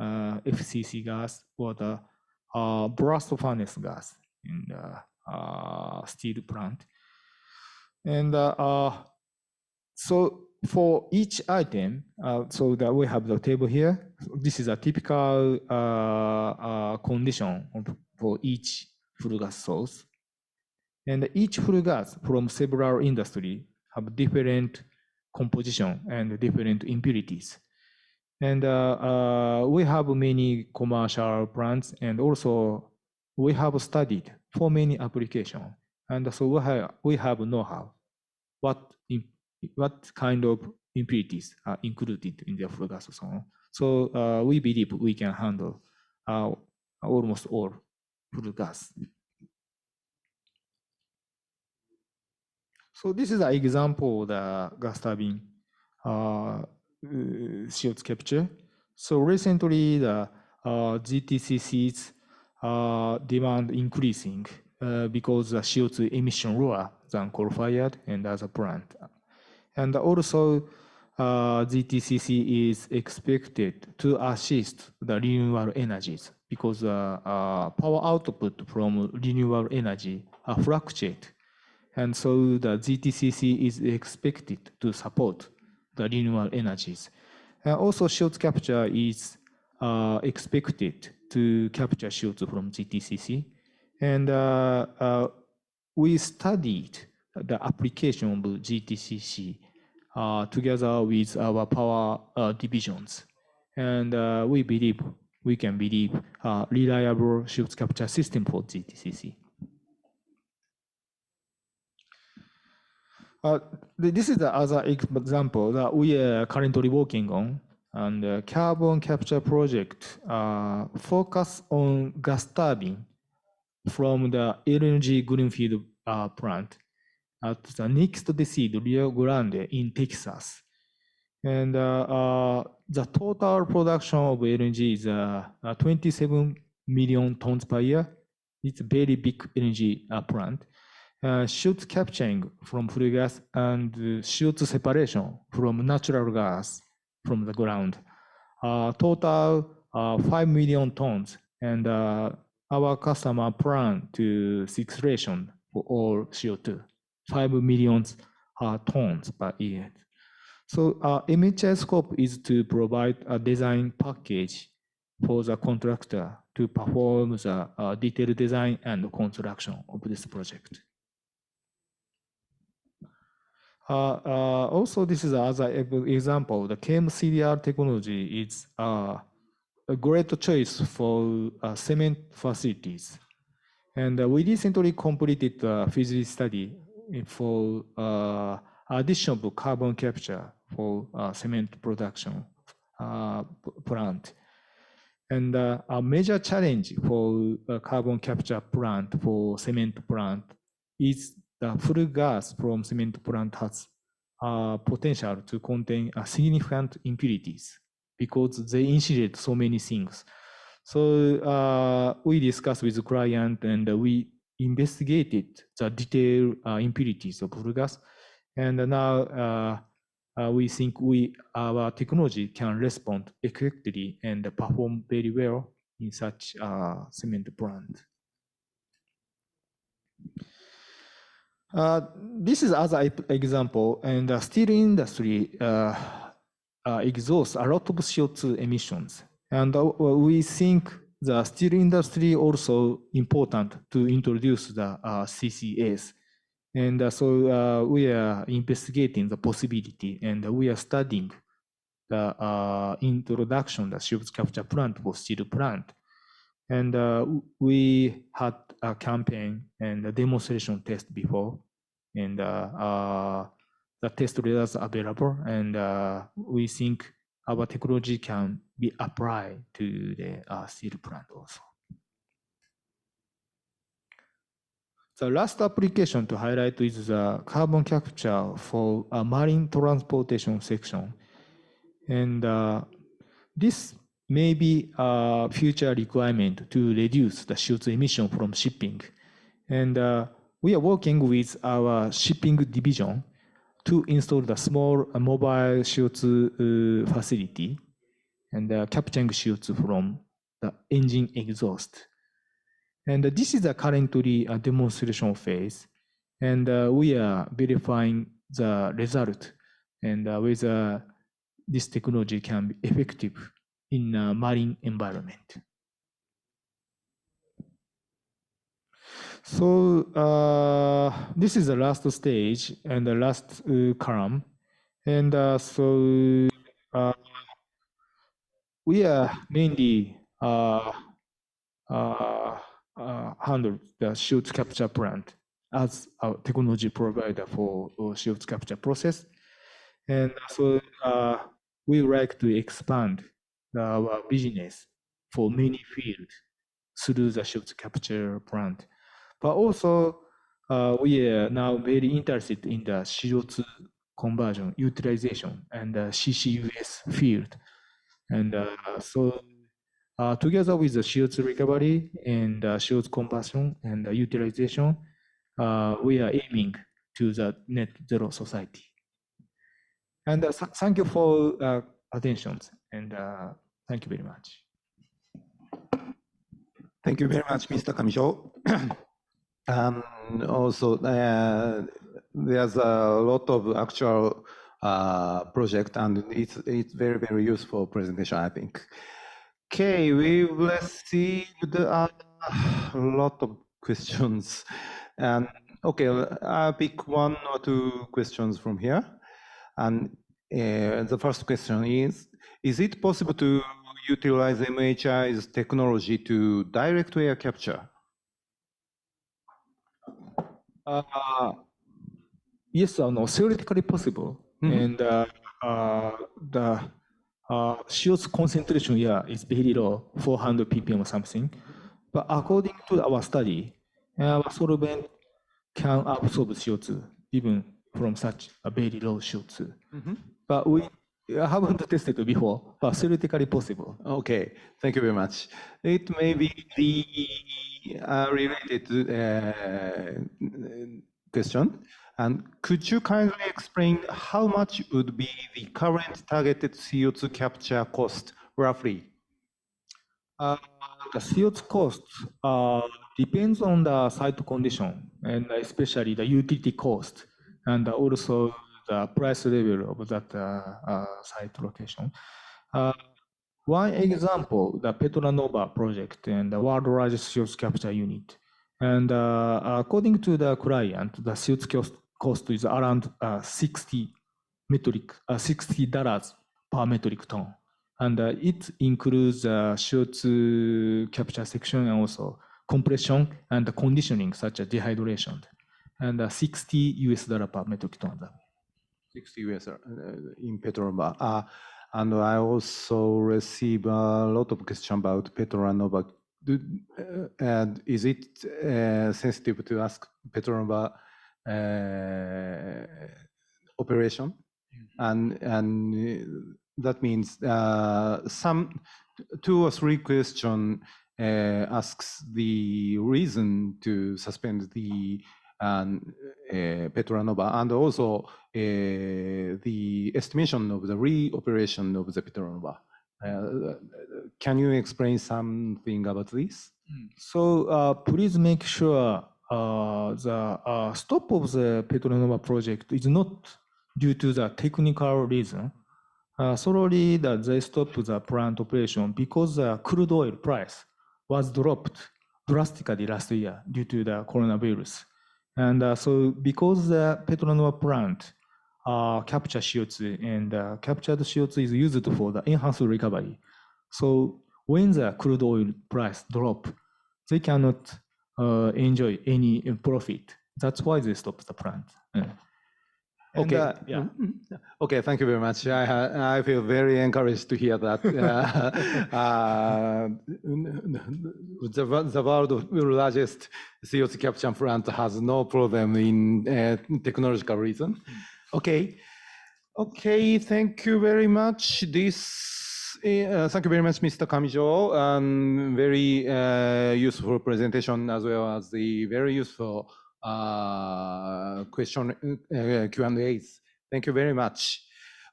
FCC gas, or the blast furnace gas in the steel plant. And so for each item, so that we have the table here, this is a typical condition for each flue gas source. And each flue gas from several industries have different composition and different impurities. And we have many commercial plants, and also we have studied for many applications. And so we have know-how what kind of impurities are included in the flue gas. So we believe we can handle almost all flue gas. So this is an example of the gas turbine CO2 capture. So recently, the GTCC's demand increasing because the CO2 emission lower than coal-fired and other plant. And also, GTCC is expected to assist the renewable energies because power output from renewable energy fluctuate. And so the GTCC is expected to support the renewable energies. And also CO2 capture is expected to capture CO2 from GTCC. And we studied the application of GTCC together with our power divisions. And we believe we can believe reliable CO2 capture system for GTCC. This is the other example that we are currently working on, and carbon capture project focus on gas turbine from the LNG greenfield plant at the next decade, Rio Grande in Texas. And the total production of LNG is 27 million tons per year. It's a very big LNG plant. CO2 capturing from flue gas and CO2 separation from natural gas from the ground. Total 5 million tons, and our customer plan to sequestration for all CO2, 5 million tons per year. So MHI scope is to provide a design package for the contractor to perform the detailed design and construction of this project. Also, this is another example. The KMCDR technology is a great choice for cement facilities. And we recently completed a feasibility study for addition of carbon capture for cement production plant. And a major challenge for a carbon capture plant for cement plant is the flue gas from cement plant has potential to contain significant impurities because they insulate so many things. So we discussed with the client, and we investigated the detailed impurities of flue gas, and now we think our technology can respond effectively and perform very well in such a cement plant. This is other example, and the steel industry exhausts a lot of CO2 emissions, and we think the steel industry also important to introduce the CCS, and so we are investigating the possibility, and we are studying the introduction of the CO2 capture plant for steel plant. And we had a campaign and a demonstration test before, and the test results are available, and we think our technology can be applied to the steel plant also. The last application to highlight is the carbon capture for a marine transportation section. And this may be a future requirement to reduce the CO2 emission from shipping. And we are working with our shipping division to install the small mobile CO2 facility and capturing CO2 from the engine exhaust. And this is currently a demonstration phase, and we are verifying the result and whether this technology can be effective in a marine environment. So this is the last stage and the last column, and so we are mainly handle the CO2 capture plant as a technology provider for CO2 capture process. And so we would like to expand our business for many fields through the CO2 capture plant. But also, we are now very interested in the CO2 conversion, utilization, and the CCUS field. And so together with the CO2 recovery and CO2 conversion and utilization, we are aiming to the net zero society. And thank you for attention, and thank you very much. Thank you very much, Mr. Kamisho. Also, there's a lot of actual project, and it's very, very useful presentation, I think. Okay, we've received a lot of questions. And okay, I'll pick one or two questions from here. And the first question is it possible to utilize MHI's technology to direct air capture? Yes or no, theoretically possible. And the CO2 concentration here is very low, 400 ppm or something. But according to our study, our solvent can absorb CO2 even from such a very low CO2. But we haven't tested it before, but theoretically possible. Okay, thank you very much. It may be the related question. And could you kindly explain how much would be the current targeted CO2 capture cost, roughly? The CO2 cost depends on the site condition, and especially the utility cost, and also the price level of that site location. One example, the Petronova project and the world's largest CO2 capture unit. And according to the client, the CO2 cost is around $60 per metric ton. And it includes CO2 capture section and also compression and conditioning such as dehydration. And $60 per metric ton. $60 in Petronova. And I also receive a lot of questions about Petronova. And is it sensitive to ask Petronova operation? And that means some 2 or 3 questions asks the reason to suspend the Petronova, and also the estimation of the reoperation of the Petronova. Can you explain something about this? So please make sure the stop of the Petronova project is not due to the technical reason. Solely that they stopped the plant operation because the crude oil price was dropped drastically last year due to the coronavirus. And so because the Petronova plant capture CO2 and captured CO2 is used for the enhanced recovery. So when the crude oil price drop, they cannot enjoy any profit. That's why they stopped the plant. Okay. Yeah. Okay, thank you very much. I feel very encouraged to hear that the world's largest CO2 capture plant has no problem in technological reason. Okay. Okay, thank you very much. Thank you very much, Mr. Kamijo. Very useful presentation, as well as the very useful question Q&As. Thank you very much.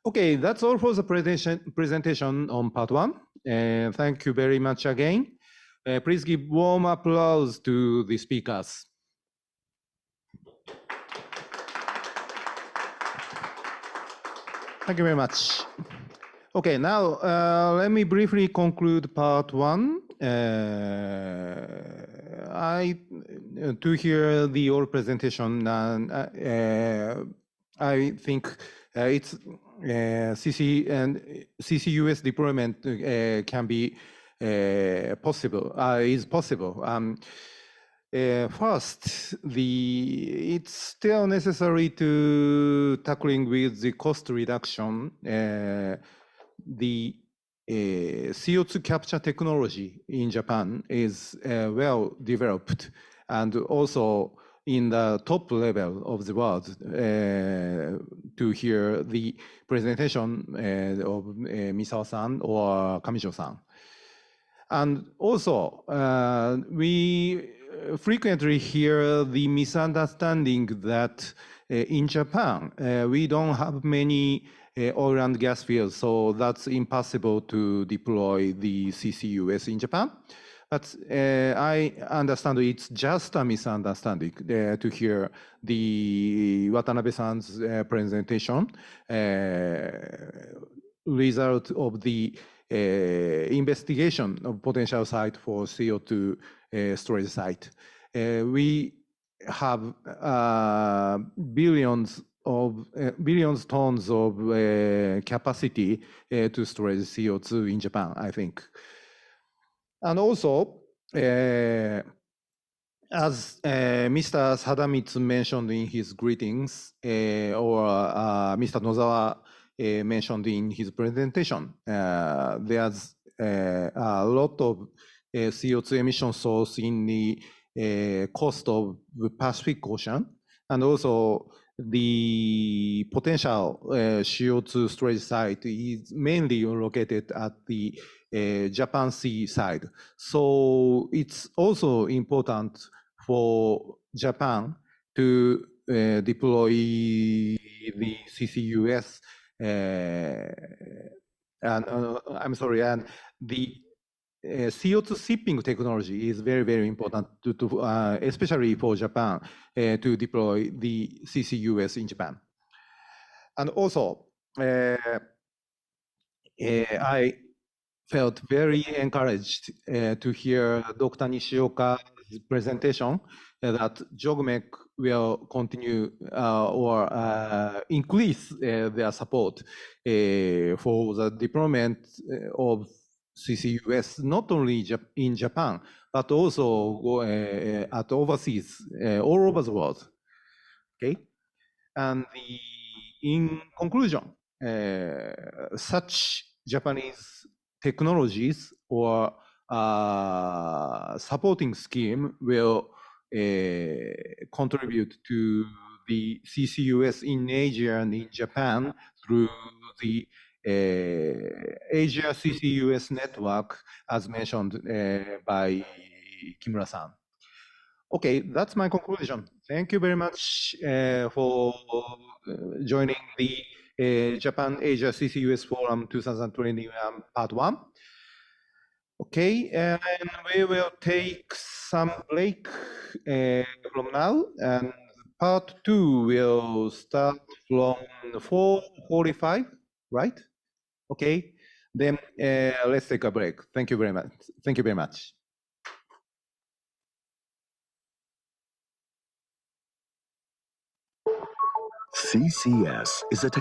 Okay, that's all for the presentation on part one. Thank you very much again. Please give warm applause to the speakers. Thank you very much. Okay, now let me briefly conclude part one. To hear the whole presentation, I think it's CCUS deployment can be possible. Is possible. First, it's still necessary to tackling with the cost reduction. The CO2 capture technology in Japan is well developed, and also in the top level of the world. To hear the presentation of Misawa-san or Kamijo-san. And also, we frequently hear the misunderstanding that in Japan, we don't have many oil and gas fields, so that's impossible to deploy the CCUS in Japan. But I understand it's just a misunderstanding to hear the Watanabe-san's presentation, result of the investigation of potential site for CO2 storage site. We have billions tons of capacity to storage CO2 in Japan, I think. And also, as Mr. Sadamitsu mentioned in his greetings, or Mr. Nozawa mentioned in his presentation, there's a lot of CO2 emission source in the coast of the Pacific Ocean, and also the potential CO2 storage site is mainly located at the Japan Sea side. So it's also important for Japan to deploy the CCUS, and I'm sorry, and the CO2 shipping technology is very, very important especially for Japan to deploy the CCUS in Japan. And also, I felt very encouraged to hear Dr. Nishioka's presentation that JOGMEC will continue or increase their support for the deployment of CCUS, not only in Japan, but also at overseas, all over the world. Okay, and in conclusion, such Japanese technologies or supporting scheme will contribute to the CCUS in Asia and in Japan through the Asia CCUS network, as mentioned by Kimura-san. Okay, that's my conclusion. Thank you very much for joining the Japan-Asia CCUS Forum 2021 Part 1. Okay, and we will take some break from now, and Part 2 will start from 4:45, right? Okay, then let's take a break. Thank you very much. Thank you very much. CCS is a technology